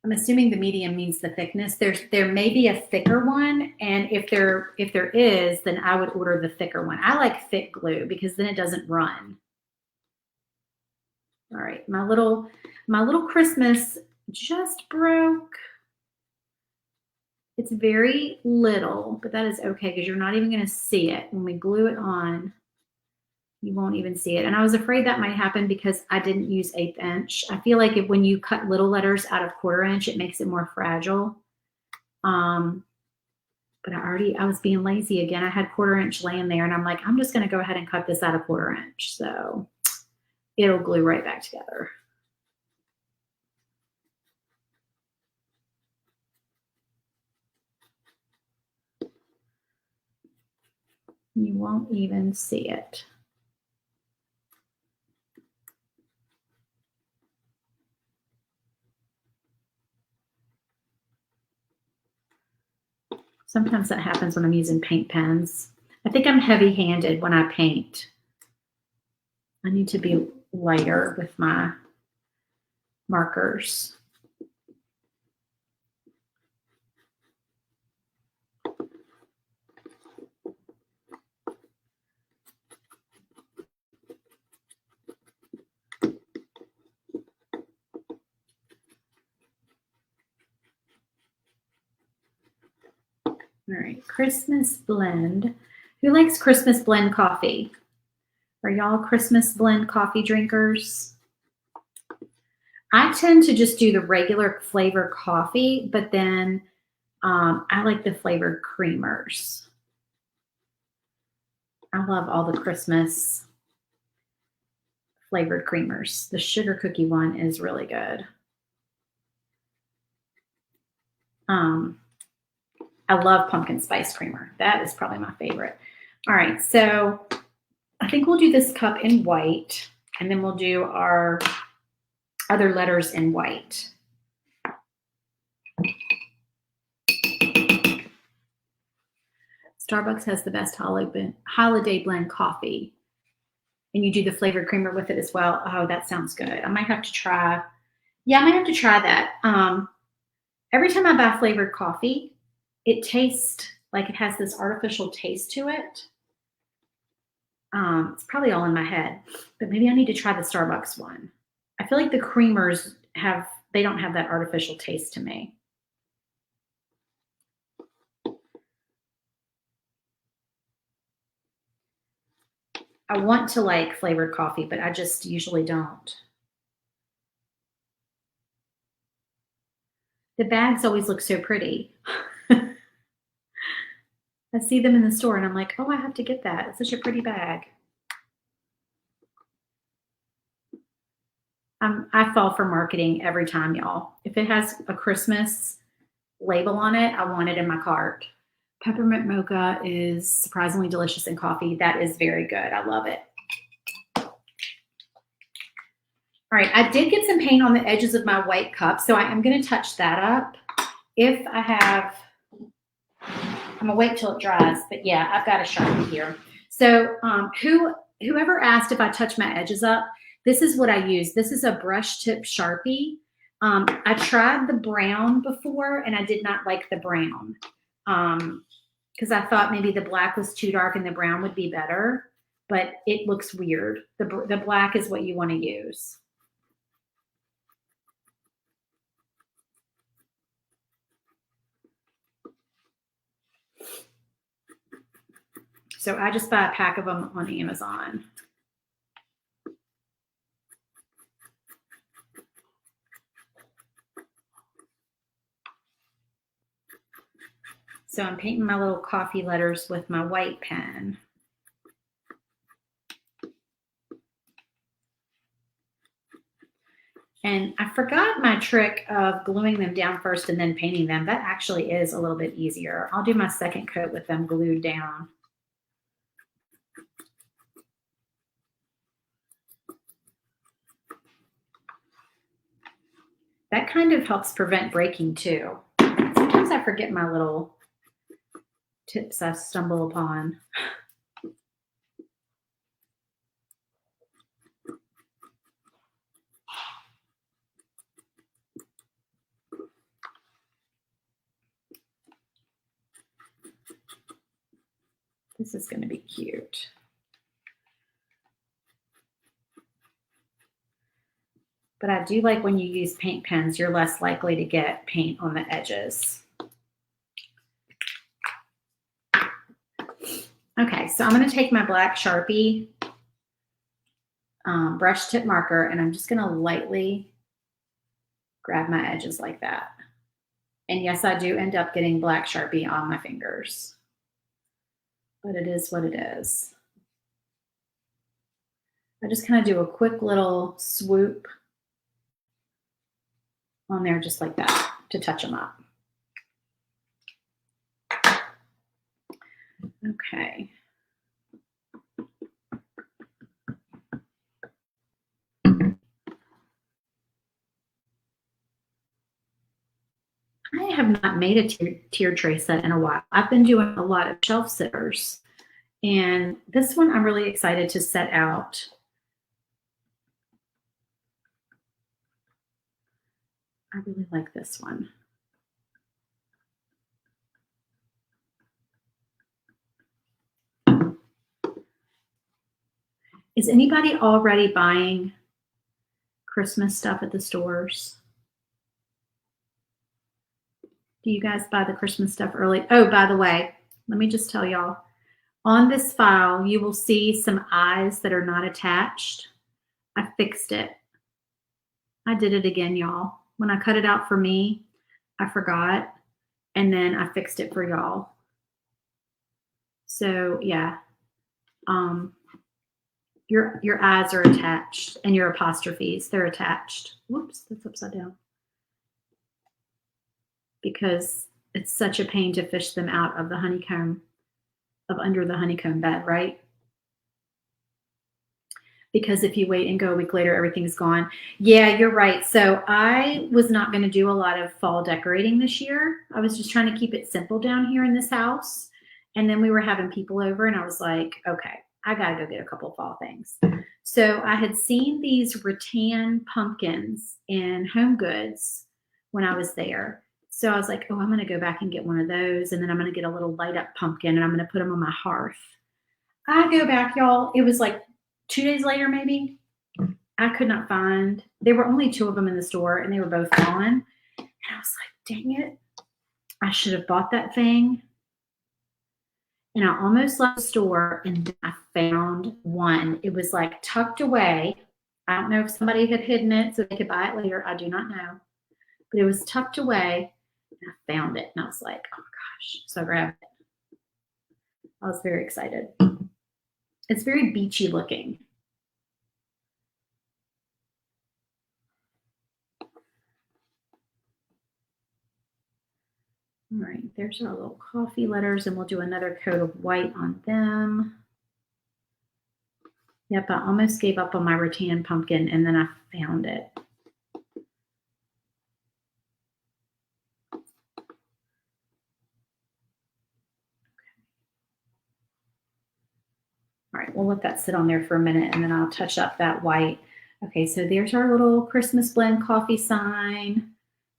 I'm assuming the medium means the thickness. There may be a thicker one, and if there is, then I would order the thicker one. I like thick glue because then it doesn't run. All right, my little Christmas just broke. It's very little, but that is okay because you're not even going to see it. When we glue it on, you won't even see it. And I was afraid that might happen because I didn't use 1/8 inch. I feel like when you cut little letters out of 1/4 inch, it makes it more fragile. But I was being lazy again. I had 1/4 inch laying there, and I'm like, I'm just going to go ahead and cut this out of 1/4 inch. So it'll glue right back together. You won't even see it. Sometimes that happens when I'm using paint pens. I think I'm heavy-handed when I paint. I need to be lighter with my markers. All right, Christmas blend. Who likes Christmas blend coffee? Are y'all Christmas blend coffee drinkers? I tend to just do the regular flavor coffee, but then I like the flavored creamers. I love all the Christmas flavored creamers. The sugar cookie one is really good. I love pumpkin spice creamer. That is probably my favorite. All right, so I think we'll do this cup in white, and then we'll do our other letters in white. Starbucks has the best holiday blend coffee. And you do the flavored creamer with it as well. Oh, that sounds good. I might have to try. Yeah, I might have to try that. Every time I buy flavored coffee, it tastes like it has this artificial taste to it. It's probably all in my head, but maybe I need to try the Starbucks one. I feel like the creamers they don't have that artificial taste to me. I want to like flavored coffee, but I just usually don't. The bags always look so pretty. I see them in the store and I'm like, oh, I have to get that. It's such a pretty bag. I fall for marketing every time, y'all. If it has a Christmas label on it, I want it in my cart. Peppermint mocha is surprisingly delicious in coffee. That is very good. I love it. All right, I did get some paint on the edges of my white cup, so I am going to touch that up. If I have, I'm going to wait till it dries, but yeah, I've got a Sharpie here. So whoever asked if I touch my edges up, this is what I use. This is a brush tip Sharpie. I tried the brown before and I did not like the brown because I thought maybe the black was too dark and the brown would be better, but it looks weird. The black is what you want to use. So I just buy a pack of them on Amazon. So I'm painting my little coffee letters with my white pen. And I forgot my trick of gluing them down first and then painting them. That actually is a little bit easier. I'll do my second coat with them glued down. That kind of helps prevent breaking too. Sometimes I forget my little tips I stumble upon. This is going to be cute. But I do like when you use paint pens, you're less likely to get paint on the edges. Okay, so I'm going to take my black Sharpie brush tip marker, and I'm just going to lightly grab my edges like that. And yes, I do end up getting black Sharpie on my fingers, but it is what it is. I just kind of do a quick little swoop on there just like that to touch them up. Okay. I have not made a tier tray set in a while. I've been doing a lot of shelf sitters, and this one I'm really excited to set out. I really like this one. Is anybody already buying Christmas stuff at the stores? Do you guys buy the Christmas stuff early? Oh, by the way, let me just tell y'all, on this file, you will see some eyes that are not attached. I fixed it. I did it again, y'all. When I cut it out for me, I forgot, and then I fixed it for y'all. So yeah, your eyes are attached, and your apostrophes, they're attached. Whoops, that's upside down. Because it's such a pain to fish them out of the honeycomb, of under the honeycomb bed, right? Because if you wait and go a week later, everything's gone. Yeah, you're right. So I was not going to do a lot of fall decorating this year. I was just trying to keep it simple down here in this house. And then we were having people over, and I was like, okay, I got to go get a couple of fall things. So I had seen these rattan pumpkins in Home Goods when I was there. So I was like, oh, I'm going to go back and get one of those. And then I'm going to get a little light up pumpkin, and I'm going to put them on my hearth. I go back, y'all. It was like 2 days later, maybe. I could not find. There were only 2 of them in the store, and they were both gone. And I was like, dang it. I should have bought that thing. And I almost left the store, and then I found one. It was like tucked away. I don't know if somebody had hidden it so they could buy it later. I do not know. But it was tucked away, and I found it. And I was like, oh, gosh. So I grabbed it. I was very excited. It's very beachy looking. All right, there's our little coffee letters, and we'll do another coat of white on them. Yep, I almost gave up on my rattan pumpkin, and then I found it. All right, we'll let that sit on there for a minute, and then I'll touch up that white. Okay, so there's our little Christmas blend coffee sign.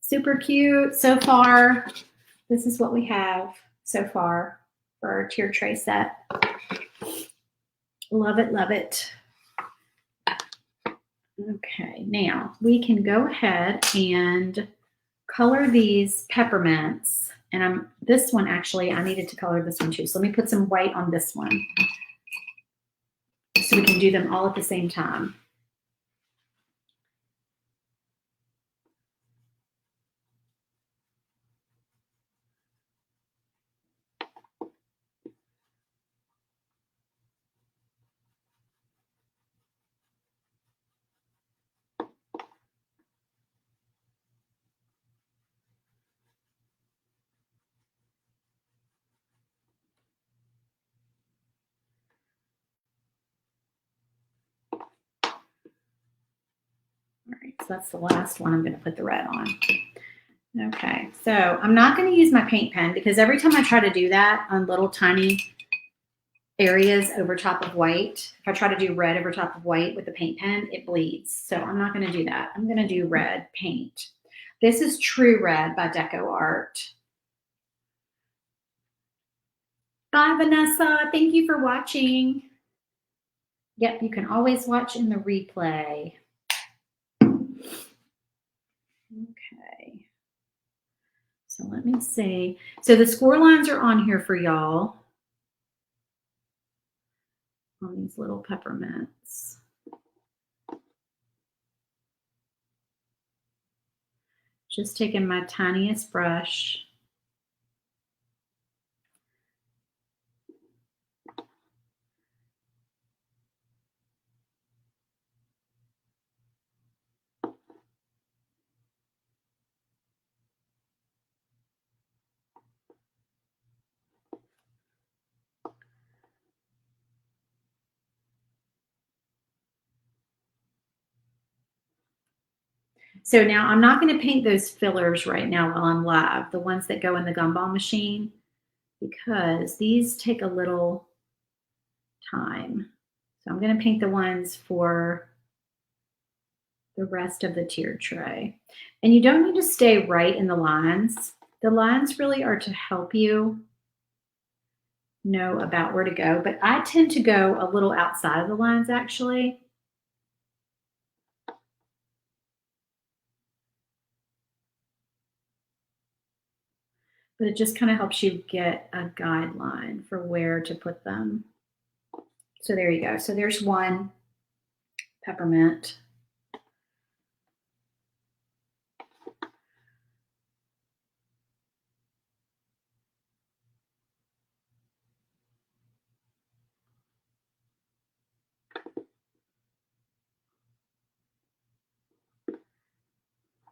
Super cute so far. This is what we have so far for our tier tray set. Love it, love it. Okay, now we can go ahead and color these peppermints. And this one, actually, I needed to color this one too. So let me put some white on this one so we can do them all at the same time. that's the last one I'm going to put the red on. Okay, so I'm not going to use my paint pen because every time I try to do that on little tiny areas over top of white, if I try to do red over top of white with the paint pen, it bleeds. So I'm not going to do that. I'm going to do red paint. This is True Red by Deco Art. Bye, Vanessa. Thank you for watching. Yep, you can always watch in the replay. Okay. So let me see. So the score lines are on here for y'all on these little peppermints. Just taking my tiniest brush. So now I'm not going to paint those fillers right now while I'm live, the ones that go in the gumball machine, because these take a little time. So I'm going to paint the ones for the rest of the tiered tray. And you don't need to stay right in the lines. The lines really are to help you know about where to go, but I tend to go a little outside of the lines actually. But it just kind of helps you get a guideline for where to put them. So there you go. So there's one peppermint.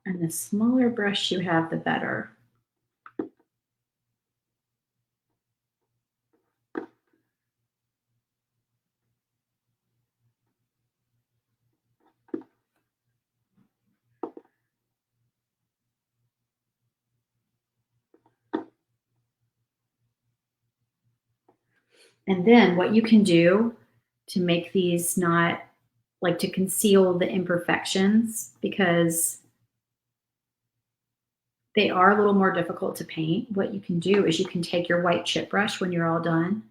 And the smaller brush you have, the better. And then what you can do to make these not, like to conceal the imperfections, because they are a little more difficult to paint. What you can do is you can take your white chip brush when you're all done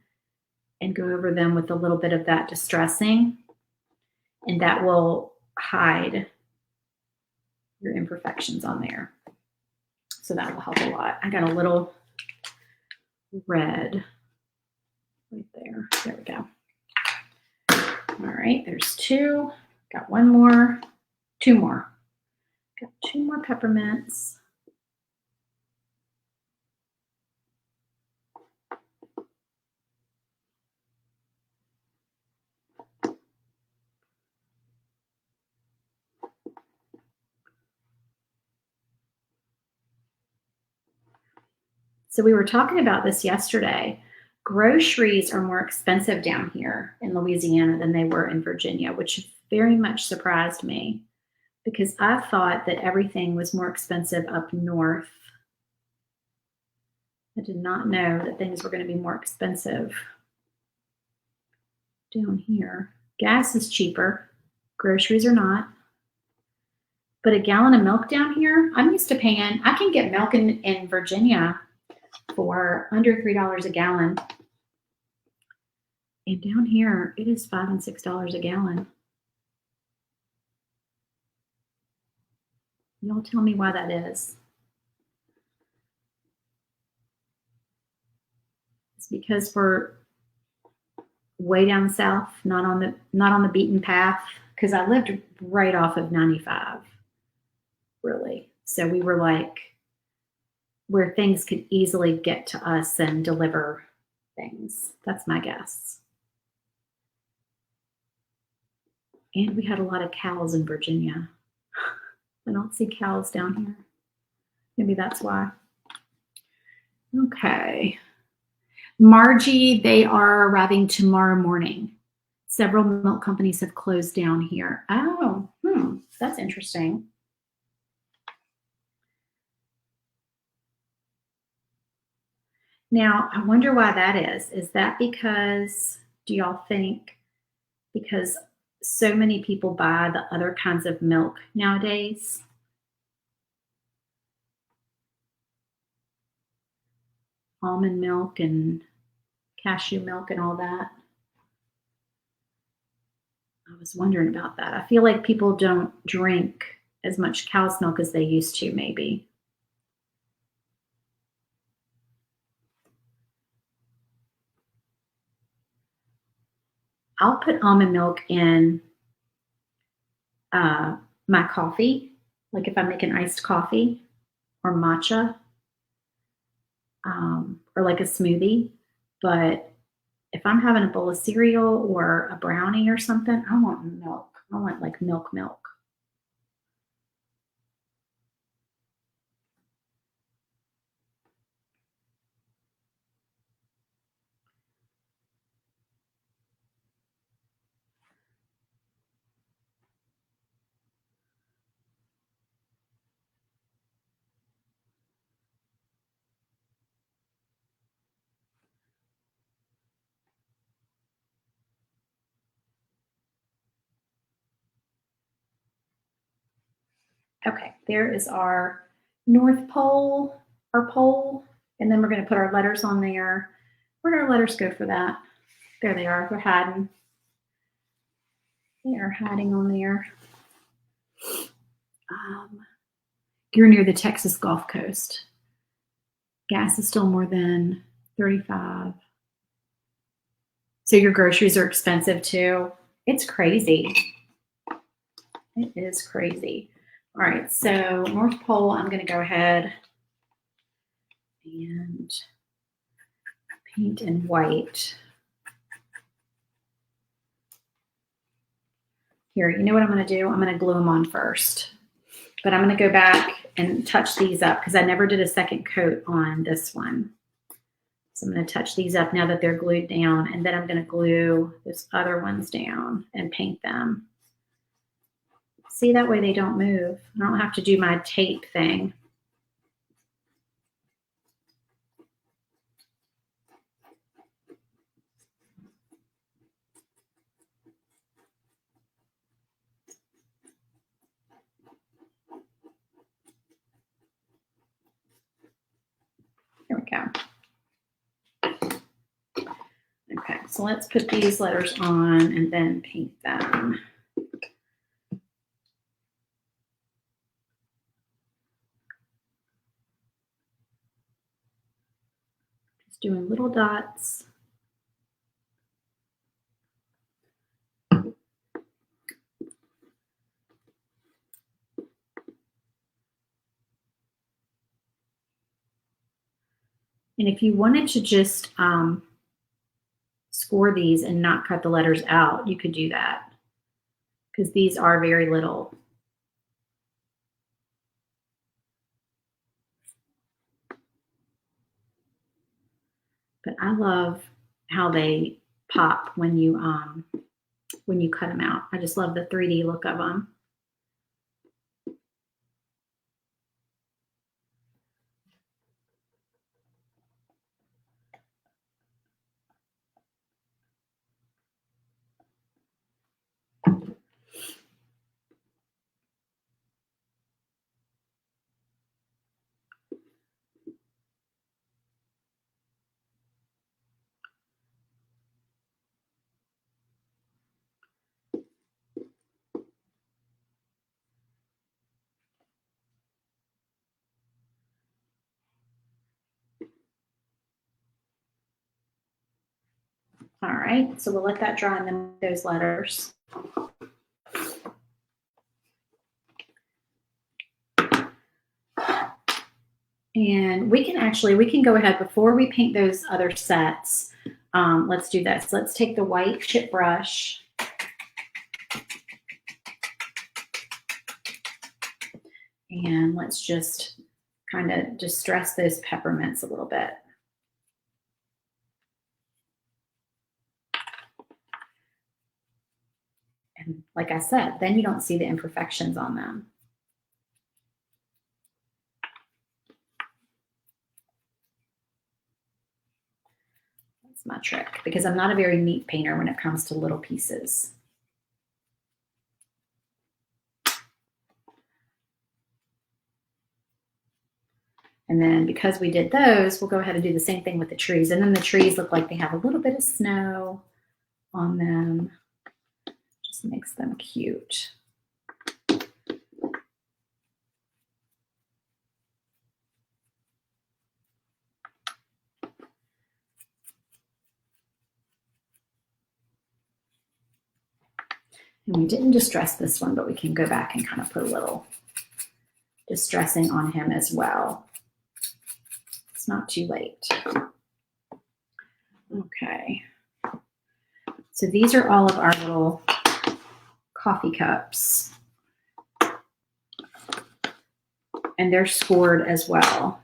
and go over them with a little bit of that distressing, and that will hide your imperfections on there. So that will help a lot. I got a little red right there. There we go. All right, there's two. Got one more, two more. Got two more peppermints. So we were talking about this yesterday. Groceries are more expensive down here in Louisiana than they were in Virginia, which very much surprised me because I thought that everything was more expensive up north. I did not know that things were going to be more expensive down here. Gas is cheaper. Groceries are not. But a gallon of milk down here, I'm used to paying, I can get milk in Virginia for under $3 a gallon. And down here, it is $5 and $6 a gallon. Y'all tell me why that is. It's because we're way down south, not on the beaten path. Because I lived right off of 95, really. So we were like where things could easily get to us and deliver things. That's my guess. And we had a lot of cows in Virginia. I don't see cows down here. Maybe that's why. Okay. Margie, they are arriving tomorrow morning. Several milk companies have closed down here. Oh, that's interesting. Now, I wonder why that is. Is that because, do y'all think, because so many people buy the other kinds of milk nowadays? Almond milk and cashew milk and all that. I was wondering about that. I feel like people don't drink as much cow's milk as they used to, maybe. I'll put almond milk in my coffee, like if I'm making iced coffee or matcha, or like a smoothie. But if I'm having a bowl of cereal or a brownie or something, I want milk. I want like milk. Okay, there is our North Pole, our pole, and then we're going to put our letters on there. Where did our letters go for that? There they are. They're hiding. They are hiding on there. You're near the Texas Gulf Coast. Gas is still more than 35. So your groceries are expensive too. It's crazy. It is crazy. All right, so North Pole, I'm going to go ahead and paint in white. Here, you know what I'm going to do? I'm going to glue them on first. But I'm going to go back and touch these up because I never did a second coat on this one. So I'm going to touch these up now that they're glued down, and then I'm going to glue those other ones down and paint them. See, that way they don't move. I don't have to do my tape thing. There we go. Okay, so let's put these letters on and then paint them. Just doing little dots. And if you wanted to just score these and not cut the letters out, you could do that because these are very little. But I love how they pop when you cut them out. I just love the 3D look of them. All right, so we'll let that dry and then those letters. And we can go ahead before we paint those other sets. Let's do this. Let's take the white chip brush and let's just kind of distress those peppermints a little bit. And like I said, then you don't see the imperfections on them. It's my trick because I'm not a very neat painter when it comes to little pieces. And then because we did those, we'll go ahead and do the same thing with the trees. And then the trees look like they have a little bit of snow on them. Just makes them cute. And we didn't distress this one, but we can go back and kind of put a little distressing on him as well. It's not too late. Okay. So these are all of our little coffee cups. And they're scored as well.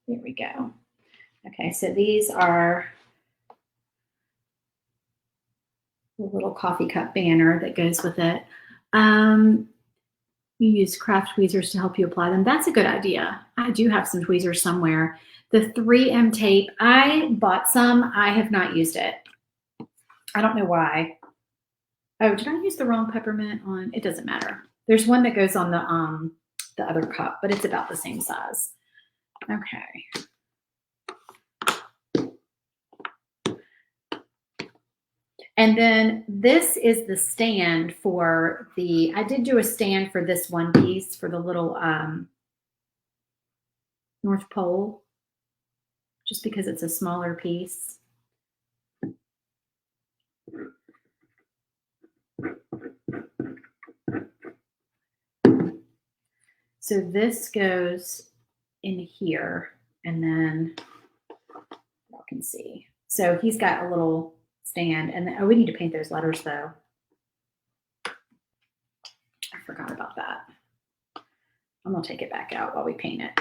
There we go. Okay, so these are the little coffee cup banner that goes with it. You use craft tweezers to help you apply them. That's a good idea. I do have some tweezers somewhere. The 3M tape, I bought some. I have not used it. I don't know why. Oh, did I use the wrong peppermint on? It doesn't matter. There's one that goes on the other cup, but it's about the same size. Okay. And then this is the stand for the, I did do a stand for this one piece for the little North Pole, just because it's a smaller piece. So this goes in here, and then y'all can see. So he's got a little stand, and then, oh, we need to paint those letters though. I forgot about that. I'm gonna take it back out while we paint it.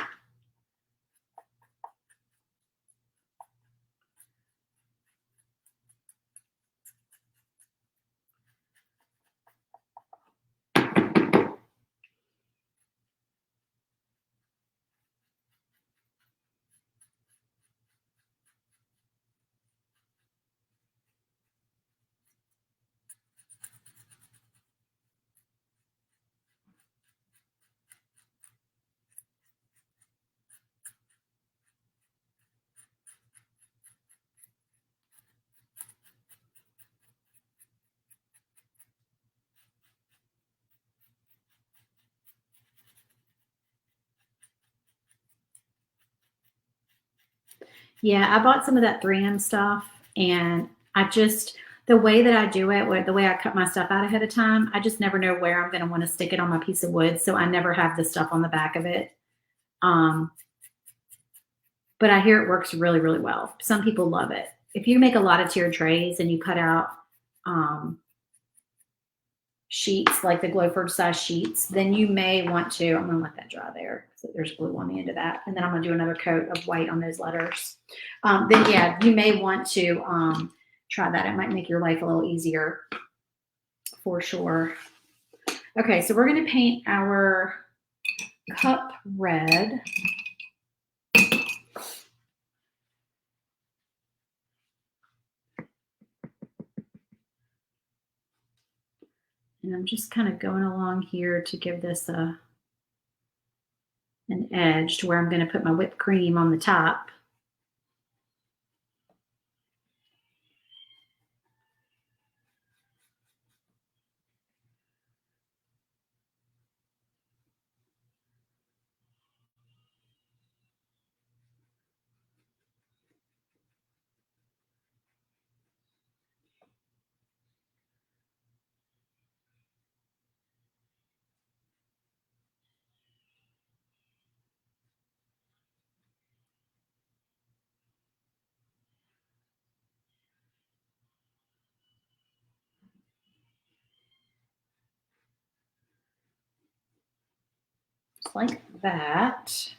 Yeah, I bought some of that 3M stuff, and I just, the way that I do it, the way I cut my stuff out ahead of time, I just never know where I'm going to want to stick it on my piece of wood, so I never have the stuff on the back of it. But I hear it works really, really well. Some people love it. If you make a lot of tiered trays and you cut out sheets, like the Glowford size sheets, then you may want to, I'm going to let that dry there. So there's glue on the end of that. And then I'm going to do another coat of white on those letters. Then yeah, you may want to try that. It might make your life a little easier for sure. Okay, so we're going to paint our cup red. And I'm just kind of going along here to give this an edge to where I'm going to put my whipped cream on the top. like that.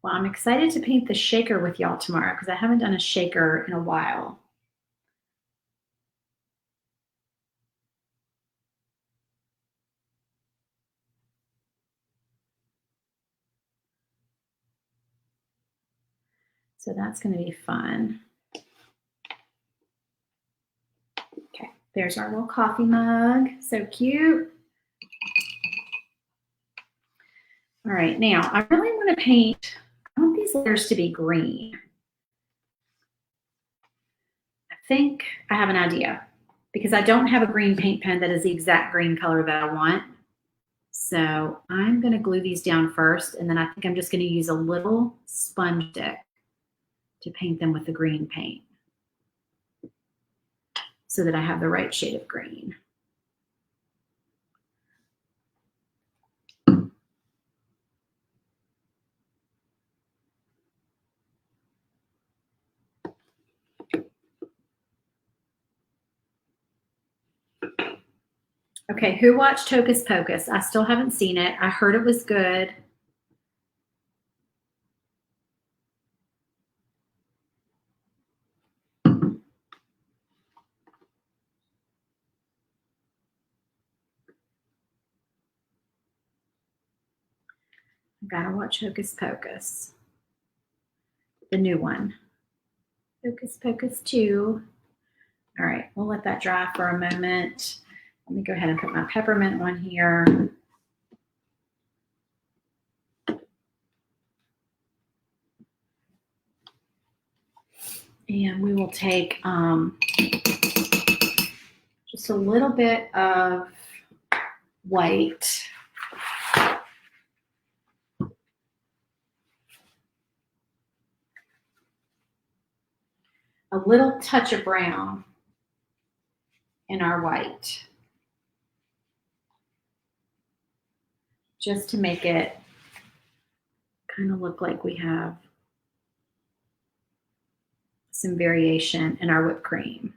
Well, I'm excited to paint the shaker with y'all tomorrow because I haven't done a shaker in a while. So that's going to be fun. Okay, there's our little coffee mug. So cute. All right, now I really want to paint, I want these letters to be green. I think I have an idea because I don't have a green paint pen that is the exact green color that I want. So I'm going to glue these down first, and then I think I'm just going to use a little sponge stick to paint them with the green paint so that I have the right shade of green. Okay, who watched Hocus Pocus? I still haven't seen it. I heard it was good. I gotta watch Hocus Pocus. The new one. Hocus Pocus 2. All right, we'll let that dry for a moment. Let me go ahead and put my peppermint on here. And we will take just a little bit of white. A little touch of brown in our white. Just to make it kind of look like we have some variation in our whipped cream.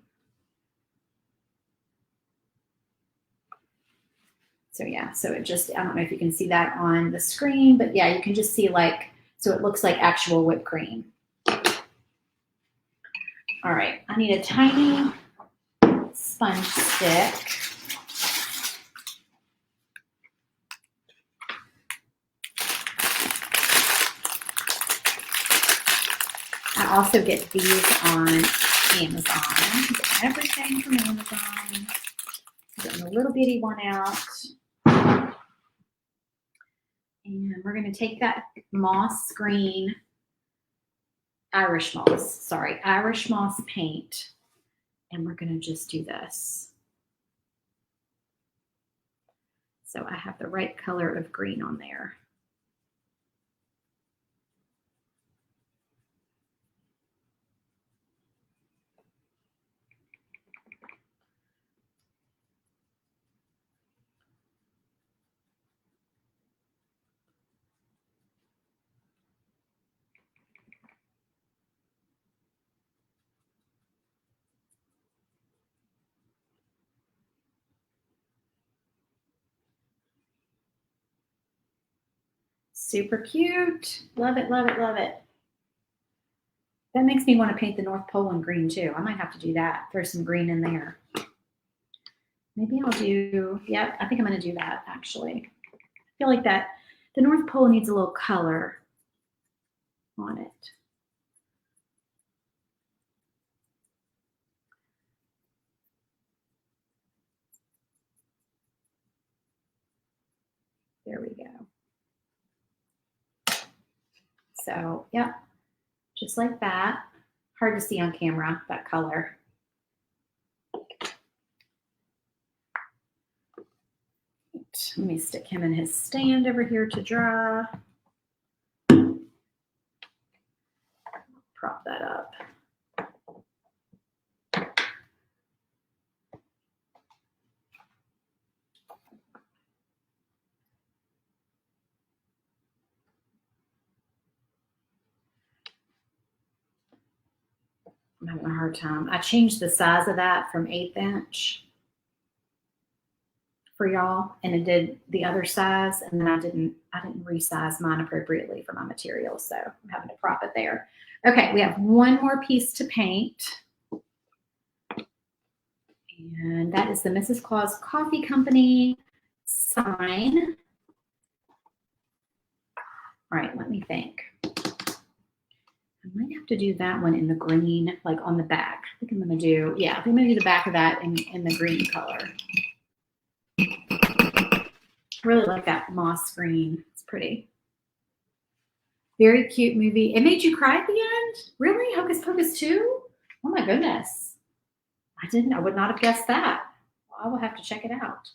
So yeah, so it just, I don't know if you can see that on the screen, but yeah, you can just see like, so it looks like actual whipped cream. All right, I need a tiny sponge stick. I also get these on Amazon. Get everything from Amazon. Getting a little bitty one out. And we're going to take that moss green, Irish moss paint, and we're going to just do this. So I have the right color of green on there. Super cute. Love it, love it, love it. That makes me want to paint the North Pole in green too. I might have to do that. Throw some green in there. Maybe I'll do, yep, I think I'm going to do that actually. I feel like that the North Pole needs a little color on it. There we go. So, yep, just like that. Hard to see on camera, that color. let me stick him in his stand over here to dry. Prop that up. I'm having a hard time. I changed the size of that from 1/8 inch for y'all, and it did the other size, and then I didn't resize mine appropriately for my material, so I'm having to prop it there. Okay, we have one more piece to paint, and that is the Mrs. Claus Coffee Company sign. All right, let me think. I might have to do that one in the green, like on the back. I think I'm gonna do, yeah, I think I'm gonna do the back of that in the green color. I really like that moss green. It's pretty. Very cute movie. It made you cry at the end? Really? Hocus Pocus 2? Oh my goodness. I would not have guessed that. I will have to check it out.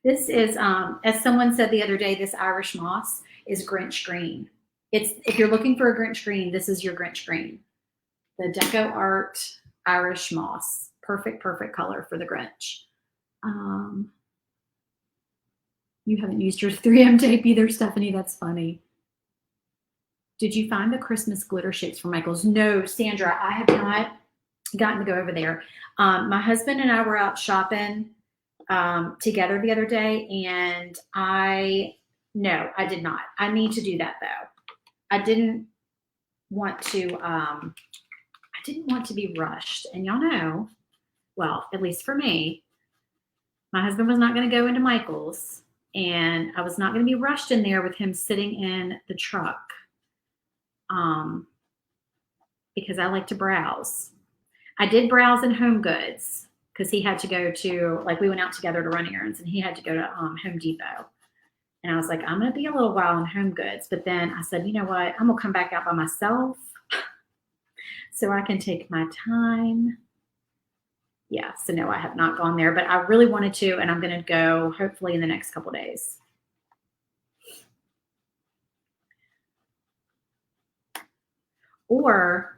This is, as someone said the other day, this Irish moss is Grinch green. If you're looking for a Grinch green, this is your Grinch green. The Deco Art Irish moss. Perfect color for the Grinch. You haven't used your 3M tape either, Stephanie. That's funny. Did you find the Christmas glitter shapes for Michael's? No, Sandra, I have not gotten to go over there. My husband and I were out shopping together the other day, and no, I did not. I need to do that though. I didn't want to be rushed. And y'all know, well, at least for me, my husband was not going to go into Michael's, and I was not going to be rushed in there with him sitting in the truck. Because I like to browse. I did browse in Home Goods because he had to go to, like, we went out together to run errands, and he had to go to Home Depot. And I was like, I'm going to be a little while in Home Goods. But then I said, you know what? I'm going to come back out by myself so I can take my time. Yeah, so no, I have not gone there, but I really wanted to, and I'm going to go hopefully in the next couple days. Or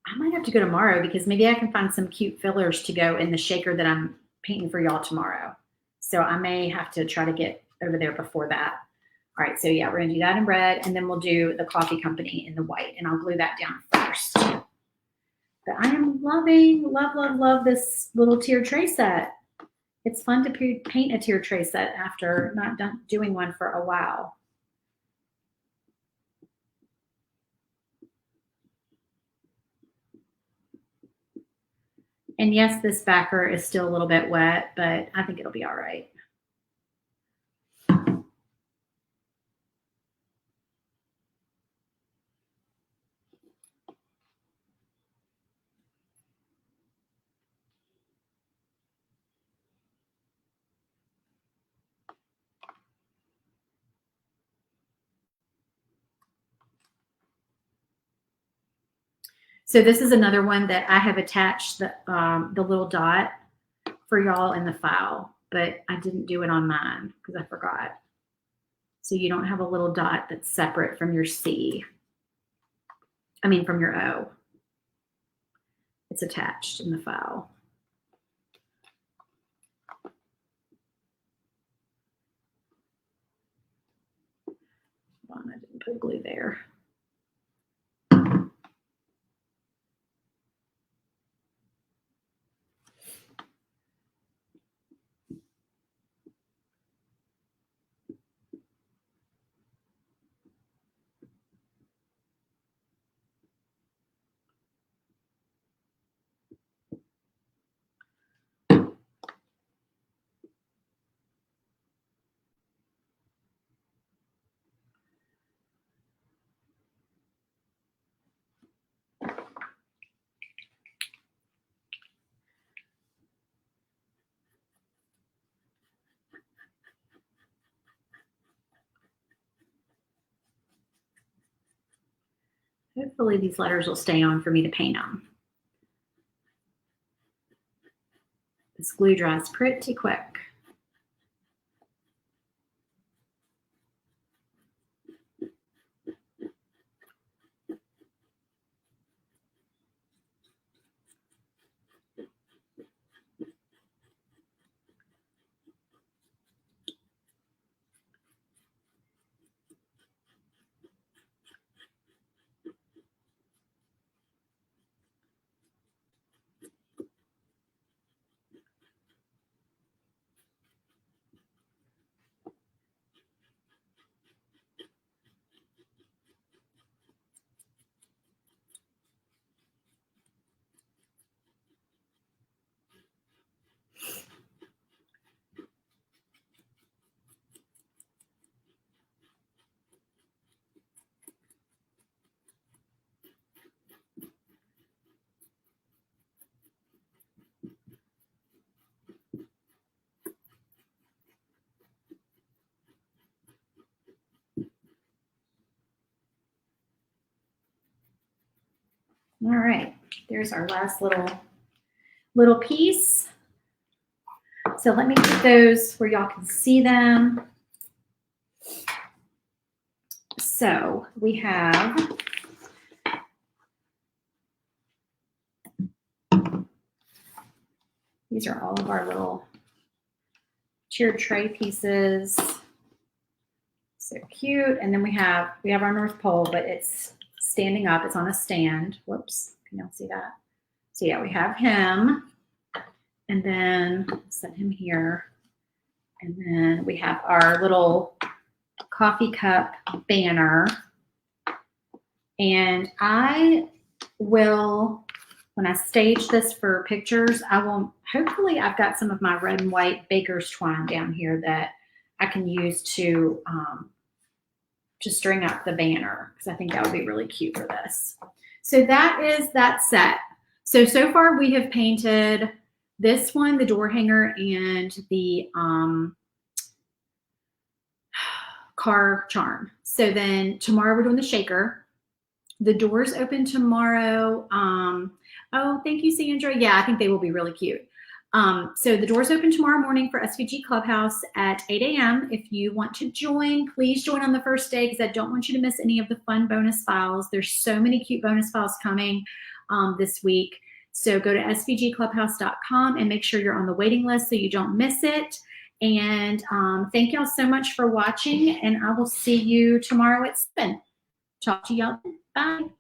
I might have to go tomorrow because maybe I can find some cute fillers to go in the shaker that I'm painting for y'all tomorrow. So I may have to try to get over there before that. All right, so yeah, we're gonna do that in red, and then we'll do the coffee company in the white, and I'll glue that down first. But I am loving, love this little tier tray set. It's fun to paint a tier tray set after not doing one for a while. And yes, this backer is still a little bit wet, but I think it'll be all right. So this is another one that I have attached the little dot for y'all in the file, but I didn't do it on mine because I forgot. So you don't have a little dot that's separate from your C. I mean, from your O. It's attached in the file. Hold on, I didn't Put glue there. Hopefully these letters will stay on for me to paint them. This glue dries pretty quick. All right, there's our last little piece. So let me get those where y'all can see them. So we have these are all of our little tiered tray pieces. So cute. And then we have our North Pole, but it's standing up. It's on a stand. Whoops. Can y'all see that? So yeah, we have him. And then set him here. And then we have our little coffee cup banner. And I will, when I stage this for pictures, hopefully I've got some of my red and white baker's twine down here that I can use to string up the banner, because I think that would be really cute for this. So that is that set. So far we have painted this one, the door hanger, and the car charm. So then tomorrow we're doing the shaker. The doors open tomorrow. Oh, thank you, Sandra. Yeah, I think they will be really cute. So the doors open tomorrow morning for SVG Clubhouse at 8 a.m. If you want to join, please join on the first day, because I don't want you to miss any of the fun bonus files. There's so many cute bonus files coming this week. So go to svgclubhouse.com and make sure you're on the waiting list so you don't miss it. And thank y'all so much for watching, and I will see you tomorrow at 7. Talk to y'all then. Bye.